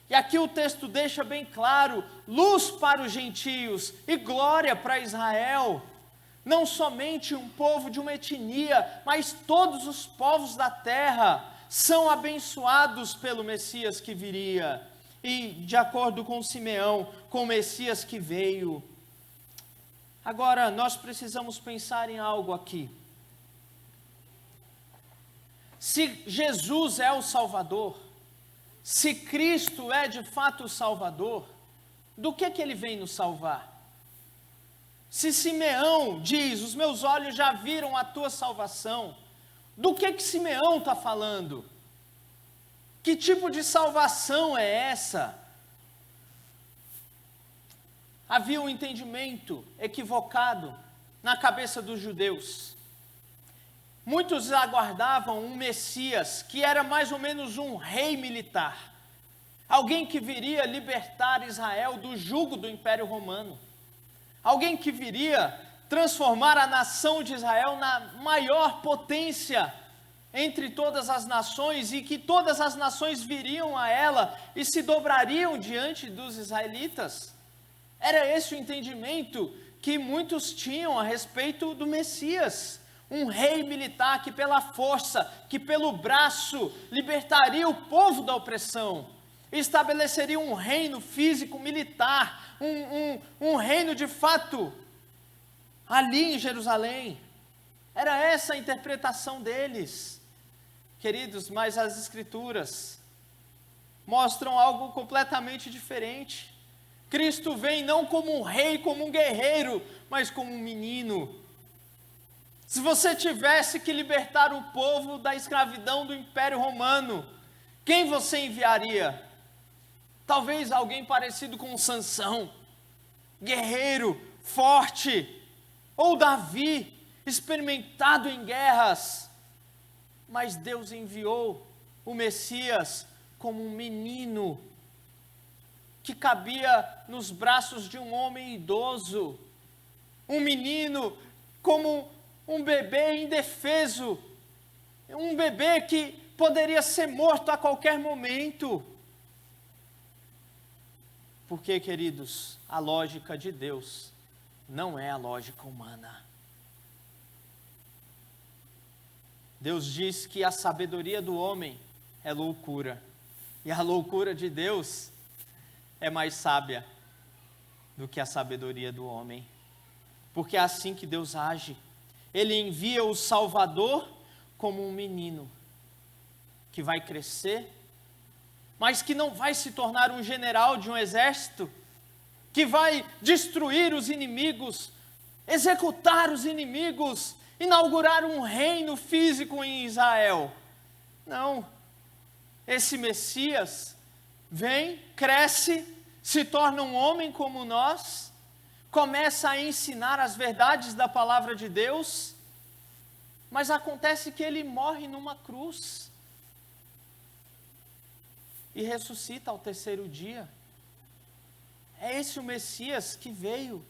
E aqui o texto deixa bem claro: luz para os gentios e glória para Israel. Não somente um povo de uma etnia, mas todos os povos da terra são abençoados pelo Messias que viria. E de acordo com Simeão, com o Messias que veio. Agora, nós precisamos pensar em algo aqui. Se Jesus é o Salvador, se Cristo é de fato o Salvador, do que ele vem nos salvar? Se Simeão diz: os meus olhos já viram a tua salvação, do que Simeão está falando? Que tipo de salvação é essa? Havia um entendimento equivocado na cabeça dos judeus. Muitos aguardavam um Messias que era mais ou menos um rei militar. Alguém que viria libertar Israel do jugo do Império Romano. Alguém que viria transformar a nação de Israel na maior potência entre todas as nações, e que todas as nações viriam a ela e se dobrariam diante dos israelitas. Era esse o entendimento que muitos tinham a respeito do Messias. Um rei militar que pela força, que pelo braço, libertaria o povo da opressão. Estabeleceria um reino físico militar, um reino de fato, ali em Jerusalém. Era essa a interpretação deles. Queridos, mas as Escrituras mostram algo completamente diferente. Cristo vem não como um rei, como um guerreiro, mas como um menino. Se você tivesse que libertar o povo da escravidão do Império Romano, quem você enviaria? Talvez alguém parecido com Sansão, guerreiro, forte, ou Davi, experimentado em guerras. Mas Deus enviou o Messias como um menino, que cabia nos braços de um homem idoso, um menino como um bebê indefeso, um bebê que poderia ser morto a qualquer momento. Porque, queridos, a lógica de Deus não é a lógica humana. Deus diz que a sabedoria do homem é loucura, e a loucura de Deus é mais sábia do que a sabedoria do homem, porque é assim que Deus age. Ele envia o Salvador como um menino, que vai crescer, mas que não vai se tornar um general de um exército, que vai destruir os inimigos, executar os inimigos, inaugurar um reino físico em Israel. Não, esse Messias vem, cresce, se torna um homem como nós, começa a ensinar as verdades da palavra de Deus, mas acontece que ele morre numa cruz e ressuscita ao terceiro dia. É esse o Messias que veio.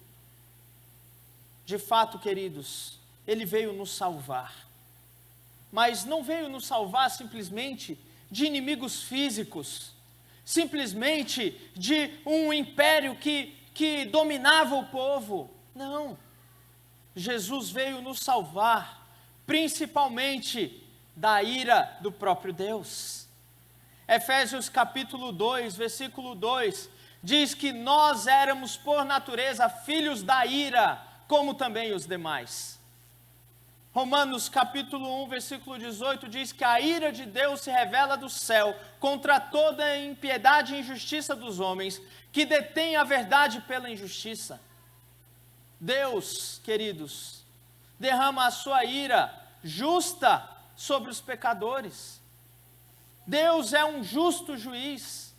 De fato, queridos, ele veio nos salvar, mas não veio nos salvar simplesmente de inimigos físicos, simplesmente de um império que dominava o povo. Não, Jesus veio nos salvar principalmente da ira do próprio Deus. Efésios capítulo 2, versículo 2, diz que nós éramos por natureza filhos da ira, como também os demais. Romanos capítulo 1, versículo 18, diz que a ira de Deus se revela do céu contra toda a impiedade e injustiça dos homens, que detêm a verdade pela injustiça. Deus, queridos, derrama a sua ira justa sobre os pecadores. Deus é um justo juiz,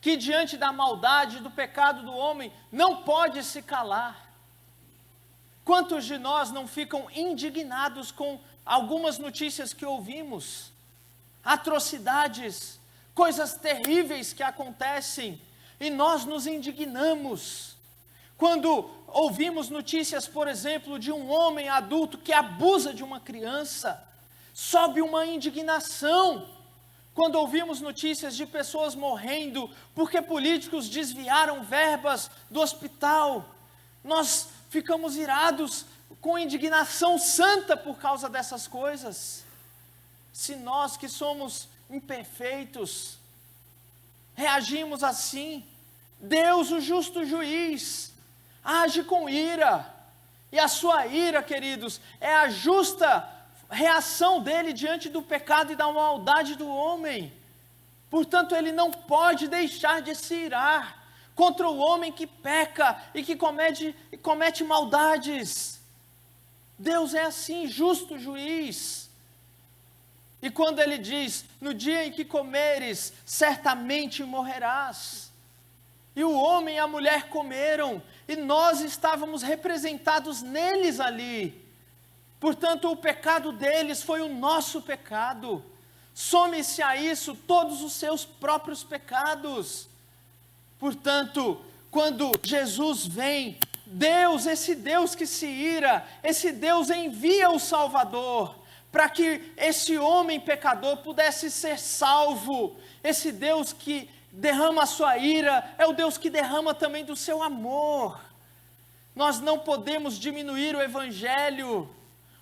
que diante da maldade e do pecado do homem, não pode se calar. Quantos de nós não ficam indignados com algumas notícias que ouvimos? Atrocidades, coisas terríveis que acontecem, e nós nos indignamos. Quando ouvimos notícias, por exemplo, de um homem adulto que abusa de uma criança, sobe uma indignação. Quando ouvimos notícias de pessoas morrendo porque políticos desviaram verbas do hospital, nós ficamos irados, com indignação santa por causa dessas coisas. Se nós que somos imperfeitos, reagimos assim, Deus, o justo juiz, age com ira, e a sua ira, queridos, é a justa reação dele diante do pecado e da maldade do homem. Portanto, ele não pode deixar de se irar contra o homem que peca e que comete maldades. Deus é assim, justo juiz. E quando ele diz, no dia em que comeres, certamente morrerás. E o homem e a mulher comeram, e nós estávamos representados neles ali. Portanto, o pecado deles foi o nosso pecado. Some-se a isso todos os seus próprios pecados. Portanto, quando Jesus vem, Deus, esse Deus que se ira, esse Deus envia o Salvador, para que esse homem pecador pudesse ser salvo. Esse Deus que derrama a sua ira, é o Deus que derrama também do seu amor. Nós não podemos diminuir o Evangelho.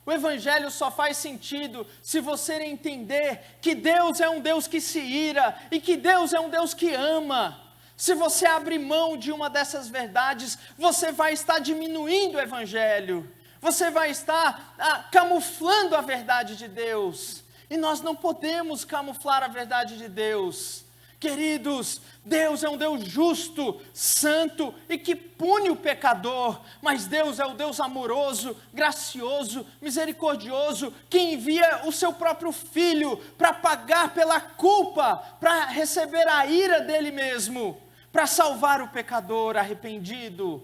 O Evangelho só faz sentido se você entender que Deus é um Deus que se ira e que Deus é um Deus que ama. Se você abrir mão de uma dessas verdades, você vai estar diminuindo o Evangelho. Você vai estar camuflando a verdade de Deus. E nós não podemos camuflar a verdade de Deus. Queridos, Deus é um Deus justo, santo e que pune o pecador, mas Deus é o Deus amoroso, gracioso, misericordioso, que envia o seu próprio Filho para pagar pela culpa, para receber a ira dele mesmo, para salvar o pecador arrependido.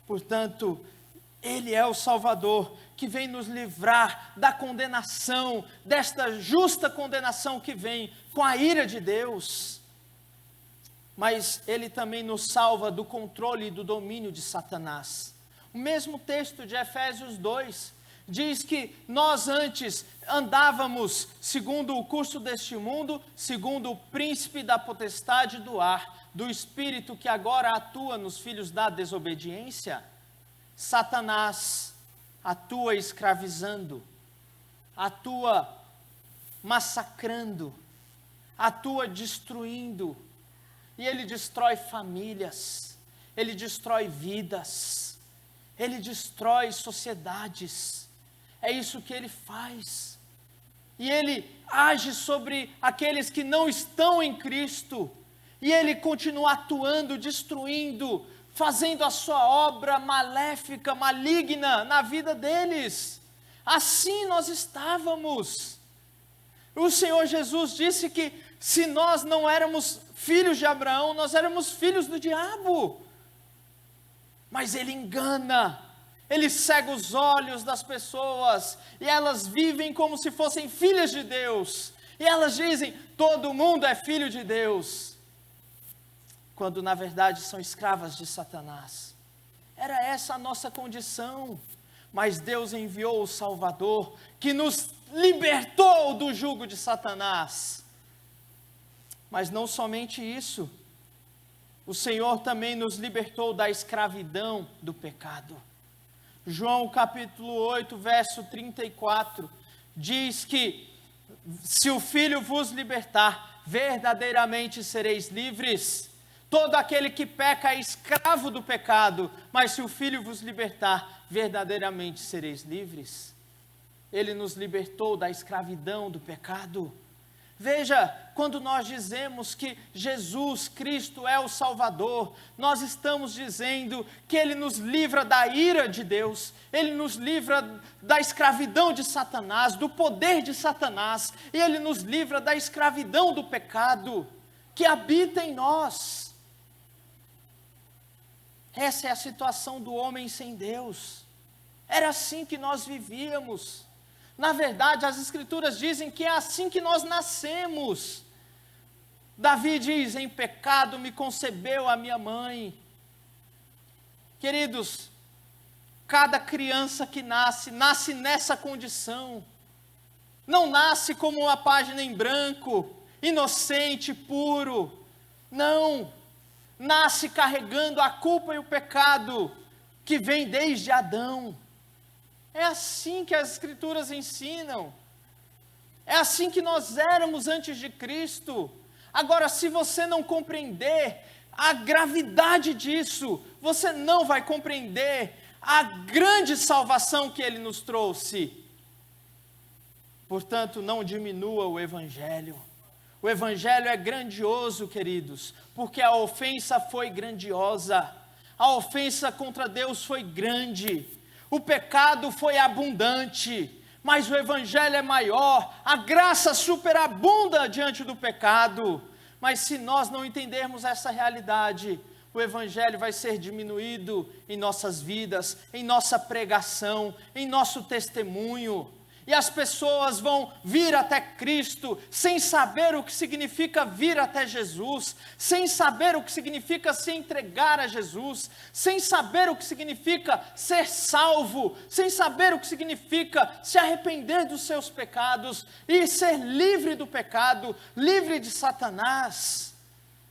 Portanto, Ele é o Salvador que vem nos livrar da condenação, desta justa condenação que vem com a ira de Deus. Mas Ele também nos salva do controle e do domínio de Satanás. O mesmo texto de Efésios 2 diz que nós antes andávamos segundo o curso deste mundo, segundo o príncipe da potestade do ar, do espírito que agora atua nos filhos da desobediência. Satanás atua escravizando, atua massacrando, atua destruindo, e ele destrói famílias, ele destrói vidas, ele destrói sociedades. É isso que ele faz. E ele age sobre aqueles que não estão em Cristo, e ele continua atuando, destruindo, fazendo a sua obra maléfica, maligna na vida deles. Assim nós estávamos. O Senhor Jesus disse que se nós não éramos filhos de Abraão, nós éramos filhos do diabo. Mas ele engana, ele cega os olhos das pessoas, e elas vivem como se fossem filhas de Deus, e elas dizem, todo mundo é filho de Deus, quando na verdade são escravas de Satanás. Era essa a nossa condição, mas Deus enviou o Salvador, que nos libertou do jugo de Satanás. Mas não somente isso, o Senhor também nos libertou da escravidão do pecado. João capítulo 8, verso 34, diz que se o Filho vos libertar, verdadeiramente sereis livres. Todo aquele que peca é escravo do pecado, mas se o Filho vos libertar, verdadeiramente sereis livres. Ele nos libertou da escravidão do pecado. Veja, quando nós dizemos que Jesus Cristo é o Salvador, nós estamos dizendo que Ele nos livra da ira de Deus, Ele nos livra da escravidão de Satanás, do poder de Satanás, e Ele nos livra da escravidão do pecado que habita em nós. Essa é a situação do homem sem Deus. Era assim que nós vivíamos. Na verdade, as Escrituras dizem que é assim que nós nascemos. Davi diz, em pecado me concebeu a minha mãe. Queridos, cada criança que nasce, nasce nessa condição. Não nasce como uma página em branco, inocente, puro. Não, nasce carregando a culpa e o pecado que vem desde Adão. É assim que as Escrituras ensinam. É assim que nós éramos antes de Cristo. Agora, se você não compreender a gravidade disso, você não vai compreender a grande salvação que Ele nos trouxe. Portanto, não diminua o Evangelho. O Evangelho é grandioso, queridos, porque a ofensa foi grandiosa. A ofensa contra Deus foi grande. O pecado foi abundante, mas o evangelho é maior, a graça superabunda diante do pecado. Mas se nós não entendermos essa realidade, o evangelho vai ser diminuído em nossas vidas, em nossa pregação, em nosso testemunho. E as pessoas vão vir até Cristo sem saber o que significa vir até Jesus, sem saber o que significa se entregar a Jesus, sem saber o que significa ser salvo, sem saber o que significa se arrepender dos seus pecados e ser livre do pecado, livre de Satanás.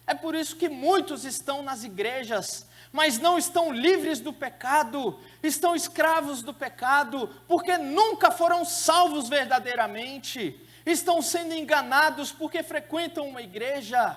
É por isso que muitos estão nas igrejas, mas não estão livres do pecado, estão escravos do pecado, porque nunca foram salvos verdadeiramente, estão sendo enganados porque frequentam uma igreja.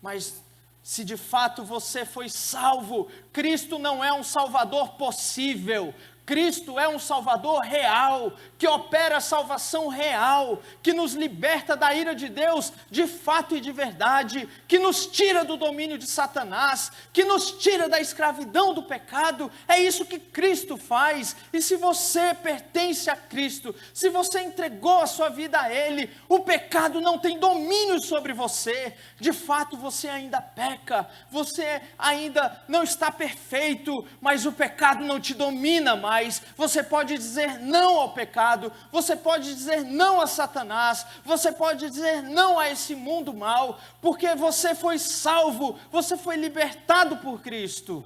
Mas se de fato você foi salvo, Cristo não é um salvador possível, Cristo é um Salvador real, que opera a salvação real, que nos liberta da ira de Deus de fato e de verdade, que nos tira do domínio de Satanás, que nos tira da escravidão do pecado. É isso que Cristo faz. E se você pertence a Cristo, se você entregou a sua vida a Ele, o pecado não tem domínio sobre você. De fato você ainda peca, você ainda não está perfeito, mas o pecado não te domina mais. Você pode dizer não ao pecado, você pode dizer não a Satanás, você pode dizer não a esse mundo mau, porque você foi salvo, você foi libertado por Cristo.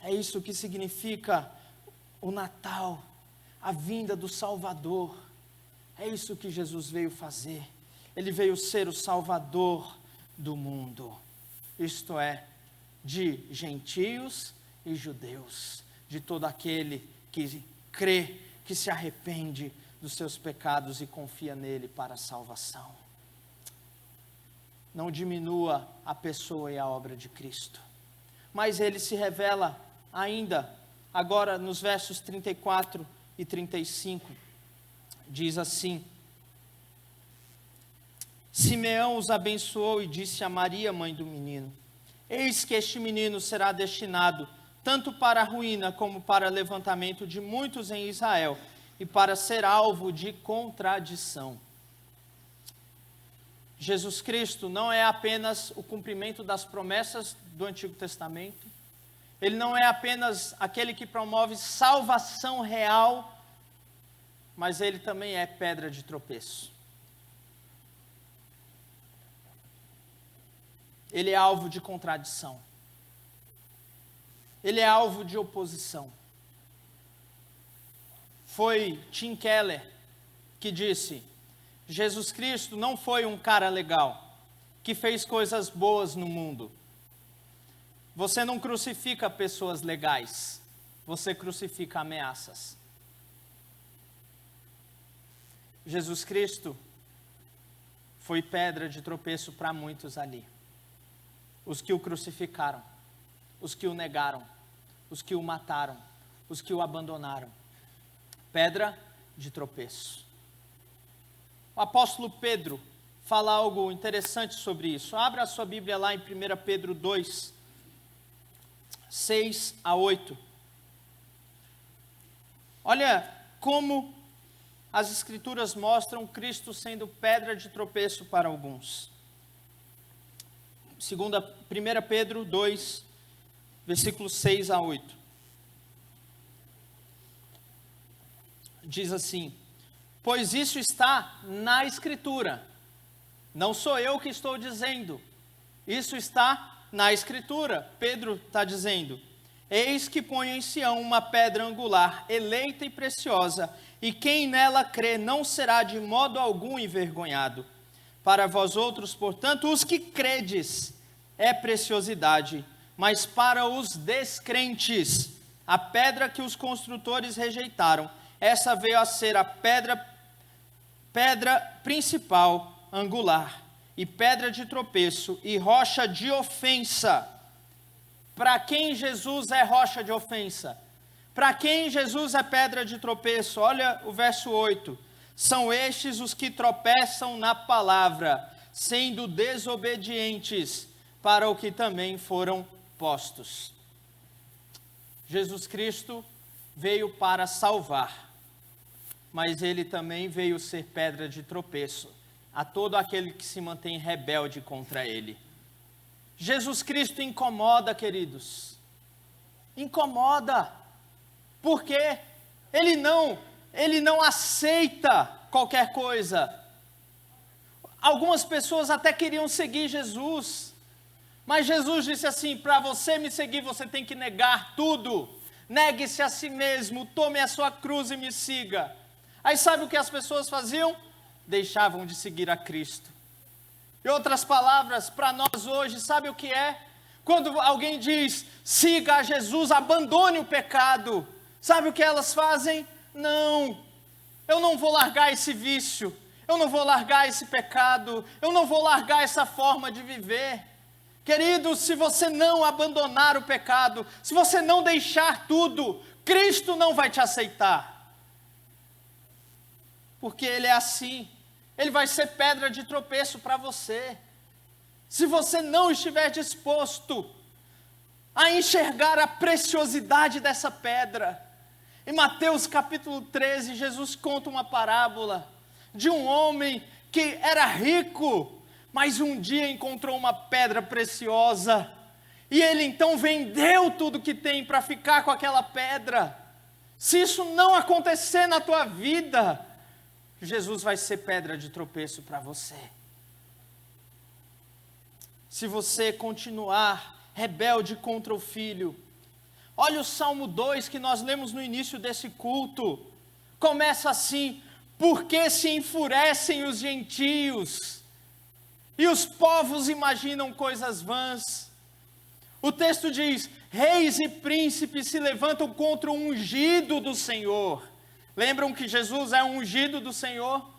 É isso que significa o Natal, a vinda do Salvador. É isso que Jesus veio fazer. Ele veio ser o Salvador do mundo, isto é, de gentios e judeus, de todo aquele que crê, que se arrepende dos seus pecados e confia nele para a salvação. Não diminua a pessoa e a obra de Cristo, mas ele se revela ainda, agora nos versos 34 e 35, diz assim: Simeão os abençoou e disse a Maria, mãe do menino: Eis que este menino será destinado tanto para a ruína como para o levantamento de muitos em Israel, e para ser alvo de contradição. Jesus Cristo não é apenas o cumprimento das promessas do Antigo Testamento, ele não é apenas aquele que promove salvação real, mas ele também é pedra de tropeço. Ele é alvo de contradição. Ele é alvo de oposição. Foi Tim Keller que disse: Jesus Cristo não foi um cara legal, que fez coisas boas no mundo. Você não crucifica pessoas legais, você crucifica ameaças. Jesus Cristo foi pedra de tropeço para muitos ali. Os que o crucificaram, os que o negaram, os que o mataram, os que o abandonaram. Pedra de tropeço. O apóstolo Pedro fala algo interessante sobre isso. Abra a sua Bíblia lá em 1 Pedro 2, 6 a 8. Olha como as Escrituras mostram Cristo sendo pedra de tropeço para alguns. 1 Pedro 2, versículos 6 a 8. Diz assim: Pois isso está na Escritura. Não sou eu que estou dizendo. Isso está na Escritura. Pedro está dizendo: Eis que ponho em Sião uma pedra angular, eleita e preciosa, e quem nela crê não será de modo algum envergonhado. Para vós outros, portanto, os que credes, é preciosidade, mas para os descrentes, a pedra que os construtores rejeitaram, essa veio a ser a pedra principal, angular, e pedra de tropeço, e rocha de ofensa. Para quem Jesus é rocha de ofensa? Para quem Jesus é pedra de tropeço? Olha o verso 8. São estes os que tropeçam na palavra, sendo desobedientes, para o que também foram postos. Jesus Cristo veio para salvar. mas ele também veio ser pedra de tropeço a todo aquele que se mantém rebelde contra ele. Jesus Cristo incomoda, queridos. Incomoda. Porque ele não aceita qualquer coisa. Algumas pessoas até queriam seguir Jesus, mas Jesus disse assim: para você me seguir, você tem que negar tudo. Negue-se a si mesmo, tome a sua cruz e me siga. Aí sabe o que as pessoas faziam? Deixavam de seguir a Cristo. Em outras palavras, para nós hoje, sabe o que é? Quando alguém diz, siga a Jesus, abandone o pecado. Sabe o que elas fazem? Não, eu não vou largar esse vício. Eu não vou largar esse pecado. Eu não vou largar essa forma de viver. Querido, se você não abandonar o pecado, se você não deixar tudo, Cristo não vai te aceitar. Porque Ele é assim. Ele vai ser pedra de tropeço para você. Se você não estiver disposto a enxergar a preciosidade dessa pedra. Em Mateus capítulo 13, Jesus conta uma parábola de um homem que era rico, mas um dia encontrou uma pedra preciosa, e ele então vendeu tudo que tem para ficar com aquela pedra. Se isso não acontecer na tua vida, Jesus vai ser pedra de tropeço para você. Se você continuar rebelde contra o Filho, olha o Salmo 2 que nós lemos no início desse culto, começa assim: porque se enfurecem os gentios, e os povos imaginam coisas vãs. O texto diz, reis e príncipes se levantam contra o ungido do Senhor. Lembram que Jesus é o ungido do Senhor?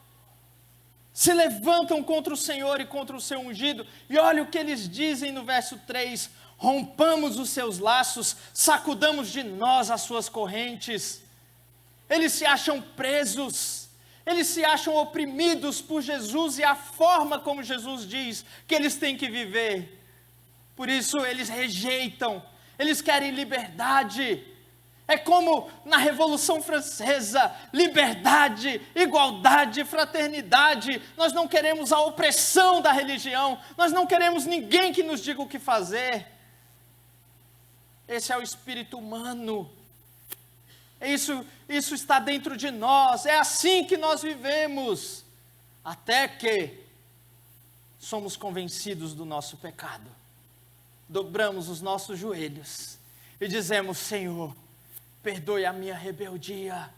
Se levantam contra o Senhor e contra o seu ungido, e olha o que eles dizem no verso 3, rompamos os seus laços, sacudamos de nós as suas correntes. Eles se acham presos, eles se acham oprimidos por Jesus e a forma como Jesus diz que eles têm que viver. Por isso eles rejeitam, eles querem liberdade. É como na Revolução Francesa, liberdade, igualdade, fraternidade. Nós não queremos a opressão da religião, nós não queremos ninguém que nos diga o que fazer. Esse é o espírito humano. Isso está dentro de nós, é assim que nós vivemos, até que somos convencidos do nosso pecado, dobramos os nossos joelhos e dizemos, Senhor, perdoe a minha rebeldia,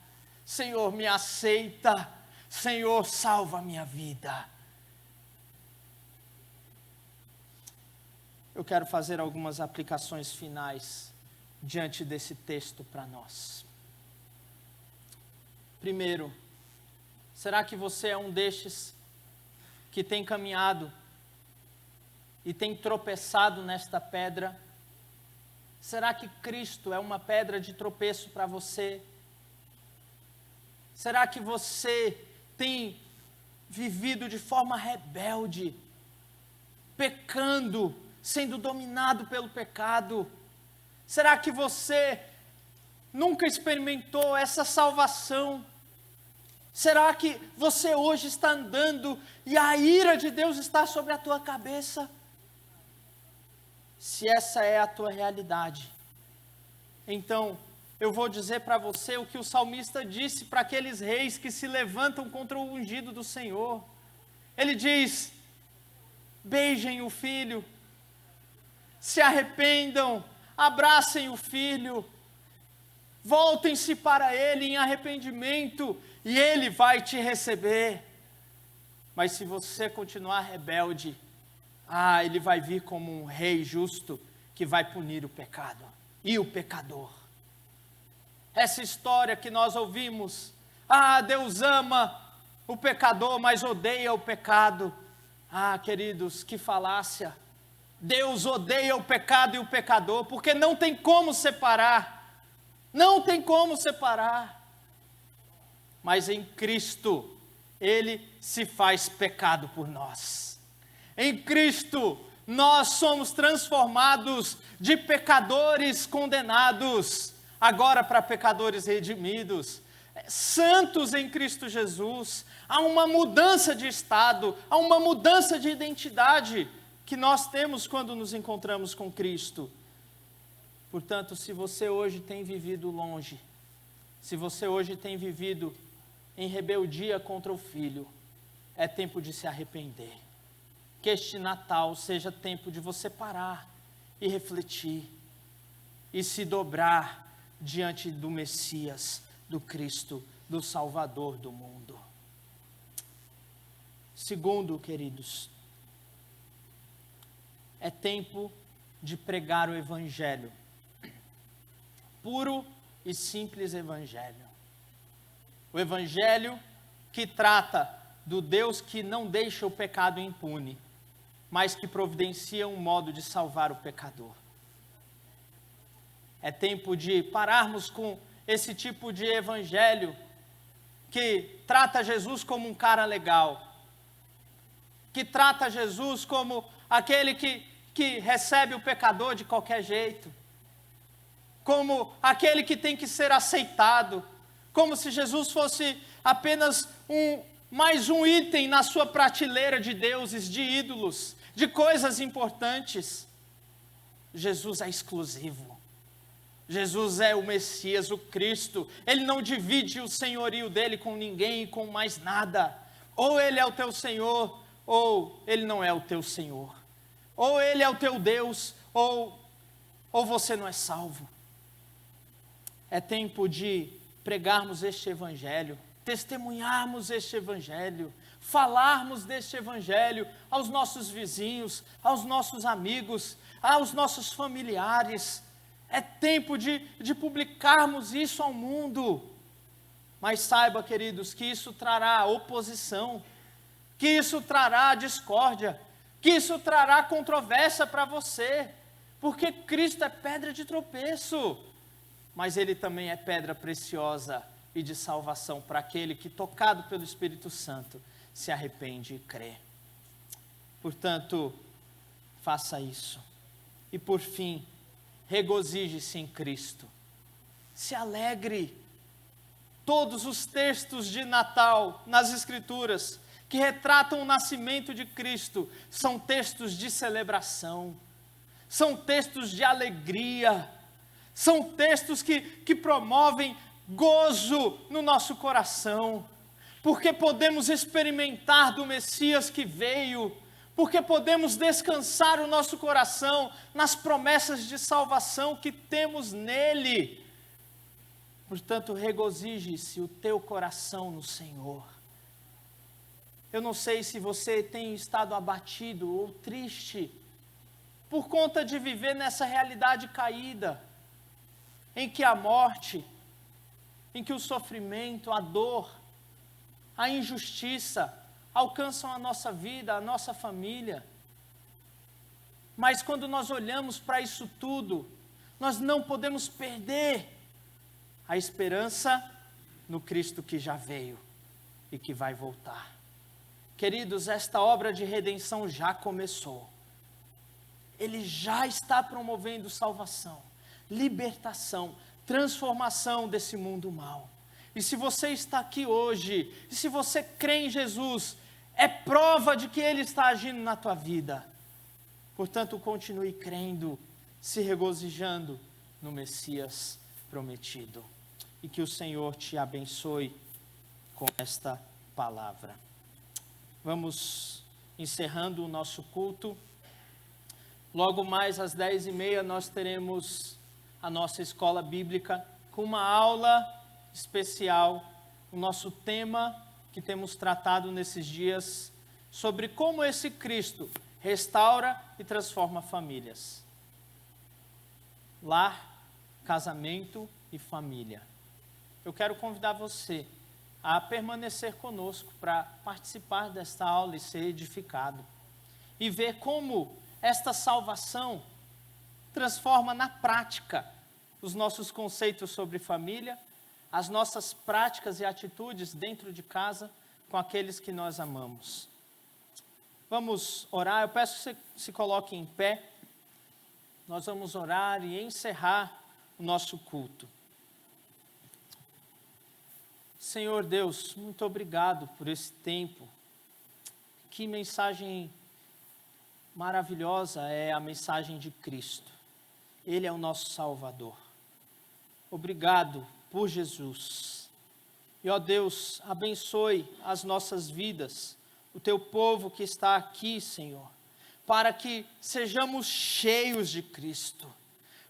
Senhor, me aceita, Senhor, salva a minha vida. Eu quero fazer algumas aplicações finais diante desse texto para nós. Primeiro, será que você é um destes que tem caminhado e tem tropeçado nesta pedra? Será que Cristo é uma pedra de tropeço para você? Será que você tem vivido de forma rebelde, pecando, sendo dominado pelo pecado? Será que você nunca experimentou essa salvação? Será que você hoje está andando e a ira de Deus está sobre a tua cabeça? Se essa é a tua realidade, então eu vou dizer para você o que o salmista disse para aqueles reis que se levantam contra o ungido do Senhor. Ele diz, beijem o filho, se arrependam, abracem o filho, voltem-se para ele em arrependimento, e ele vai te receber. Mas se você continuar rebelde, ele vai vir como um rei justo, que vai punir o pecado, e o pecador. Essa história que nós ouvimos, Deus ama o pecador, mas odeia o pecado. Queridos, que falácia. Deus odeia o pecado e o pecador, porque não tem como separar. Não tem como separar. Mas em Cristo, Ele se faz pecado por nós. Em Cristo, nós somos transformados de pecadores condenados, agora para pecadores redimidos. santos em Cristo Jesus. Há uma mudança de estado, há uma mudança de identidade que nós temos quando nos encontramos com Cristo. Portanto, se você hoje tem vivido longe, se você hoje tem vivido em rebeldia contra o Filho, é tempo de se arrepender. Que este Natal seja tempo de você parar e refletir e se dobrar diante do Messias, do Cristo, do Salvador do mundo. Segundo, queridos, é tempo de pregar o Evangelho, puro e simples Evangelho. O Evangelho que trata do Deus que não deixa o pecado impune, mas que providencia um modo de salvar o pecador. É tempo de pararmos com esse tipo de evangelho que trata Jesus como um cara legal, que trata Jesus como aquele que recebe o pecador de qualquer jeito, como aquele que tem que ser aceitado, como se Jesus fosse apenas mais um item na sua prateleira de deuses, de ídolos, de coisas importantes. Jesus é exclusivo. Jesus é o Messias, o Cristo. Ele não divide o senhorio dele com ninguém e com mais nada. Ou ele é o teu Senhor, ou ele não é o teu Senhor. Ou ele é o teu Deus, ou você não é salvo. É tempo de pregarmos este Evangelho, testemunharmos este Evangelho, falarmos deste Evangelho aos nossos vizinhos, aos nossos amigos, aos nossos familiares. É tempo de publicarmos isso ao mundo. Mas saiba, queridos, que isso trará oposição, que isso trará discórdia, que isso trará controvérsia para você, porque Cristo é pedra de tropeço, mas Ele também é pedra preciosa e de salvação para aquele que, tocado pelo Espírito Santo, se arrepende e crê. Portanto, faça isso. E por fim, regozije-se em Cristo. Se alegre. Todos os textos de Natal nas Escrituras que retratam o nascimento de Cristo são textos de celebração, são textos de alegria, são textos que promovem gozo no nosso coração, porque podemos experimentar do Messias que veio, porque podemos descansar o nosso coração nas promessas de salvação que temos nele. Portanto, regozije-se o teu coração no Senhor. Eu não sei se você tem estado abatido ou triste por conta de viver nessa realidade caída, em que a morte, em que o sofrimento, a dor, a injustiça alcançam a nossa vida, a nossa família. Mas quando nós olhamos para isso tudo, nós não podemos perder a esperança no Cristo que já veio e que vai voltar. Queridos, esta obra de redenção já começou. Ele já está promovendo salvação, libertação, transformação desse mundo mau. E se você está aqui hoje, e se você crê em Jesus, é prova de que Ele está agindo na tua vida. Portanto, continue crendo, se regozijando no Messias prometido. E que o Senhor te abençoe com esta palavra. Vamos encerrando o nosso culto. Logo mais às 10h30 nós teremos a nossa escola bíblica com uma aula especial. O nosso tema que temos tratado nesses dias sobre como esse Cristo restaura e transforma famílias. Lar, casamento e família. Eu quero convidar você a permanecer conosco para participar desta aula e ser edificado. E ver como esta salvação transforma na prática os nossos conceitos sobre família, as nossas práticas e atitudes dentro de casa com aqueles que nós amamos. Vamos orar, eu peço que você se coloque em pé. Nós vamos orar e encerrar o nosso culto. Senhor Deus, muito obrigado por esse tempo. Que mensagem maravilhosa é a mensagem de Cristo. Ele é o nosso Salvador. Obrigado por Jesus. E, ó Deus, abençoe as nossas vidas, o teu povo que está aqui, Senhor, para que sejamos cheios de Cristo,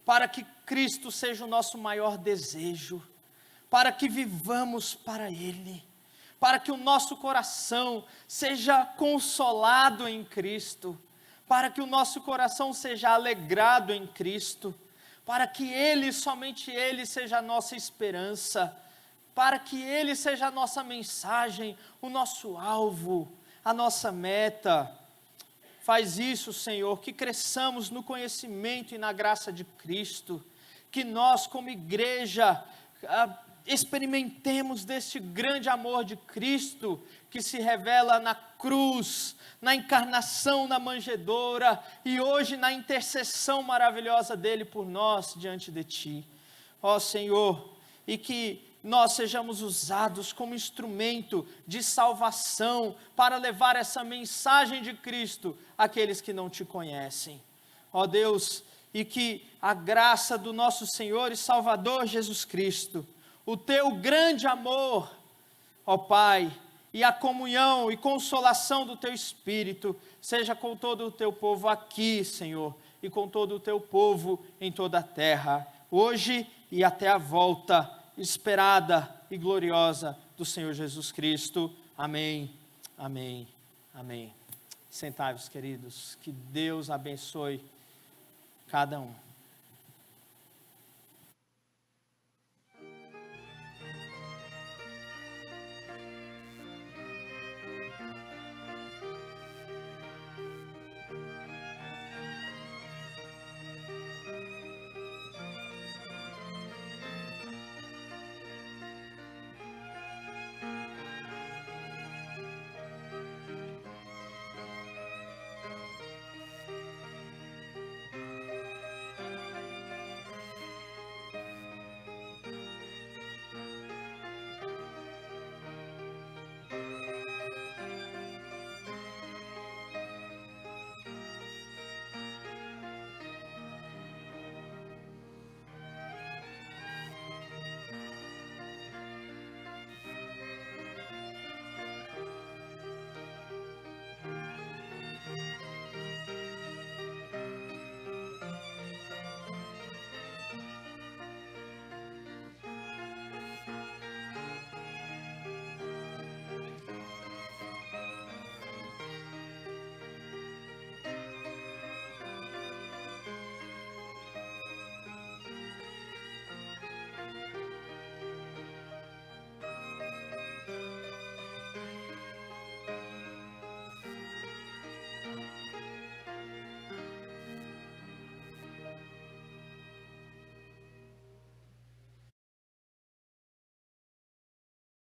para que Cristo seja o nosso maior desejo, para que vivamos para Ele, para que o nosso coração seja consolado em Cristo, para que o nosso coração seja alegrado em Cristo, para que Ele, somente Ele, seja a nossa esperança, para que Ele seja a nossa mensagem, o nosso alvo, a nossa meta. Faz isso, Senhor, que cresçamos no conhecimento e na graça de Cristo, que nós, como igreja, experimentemos deste grande amor de Cristo, que se revela na cruz, na encarnação na manjedoura, e hoje na intercessão maravilhosa dele por nós diante de Ti. Ó Senhor, e que nós sejamos usados como instrumento de salvação para levar essa mensagem de Cristo àqueles que não Te conhecem. Ó Deus, e que a graça do nosso Senhor e Salvador Jesus Cristo, o Teu grande amor, ó Pai, e a comunhão e consolação do Teu Espírito, seja com todo o Teu povo aqui, Senhor, e com todo o Teu povo em toda a terra, hoje e até a volta esperada e gloriosa do Senhor Jesus Cristo. Amém, amém, amém. Sentai-vos, queridos, que Deus abençoe cada um.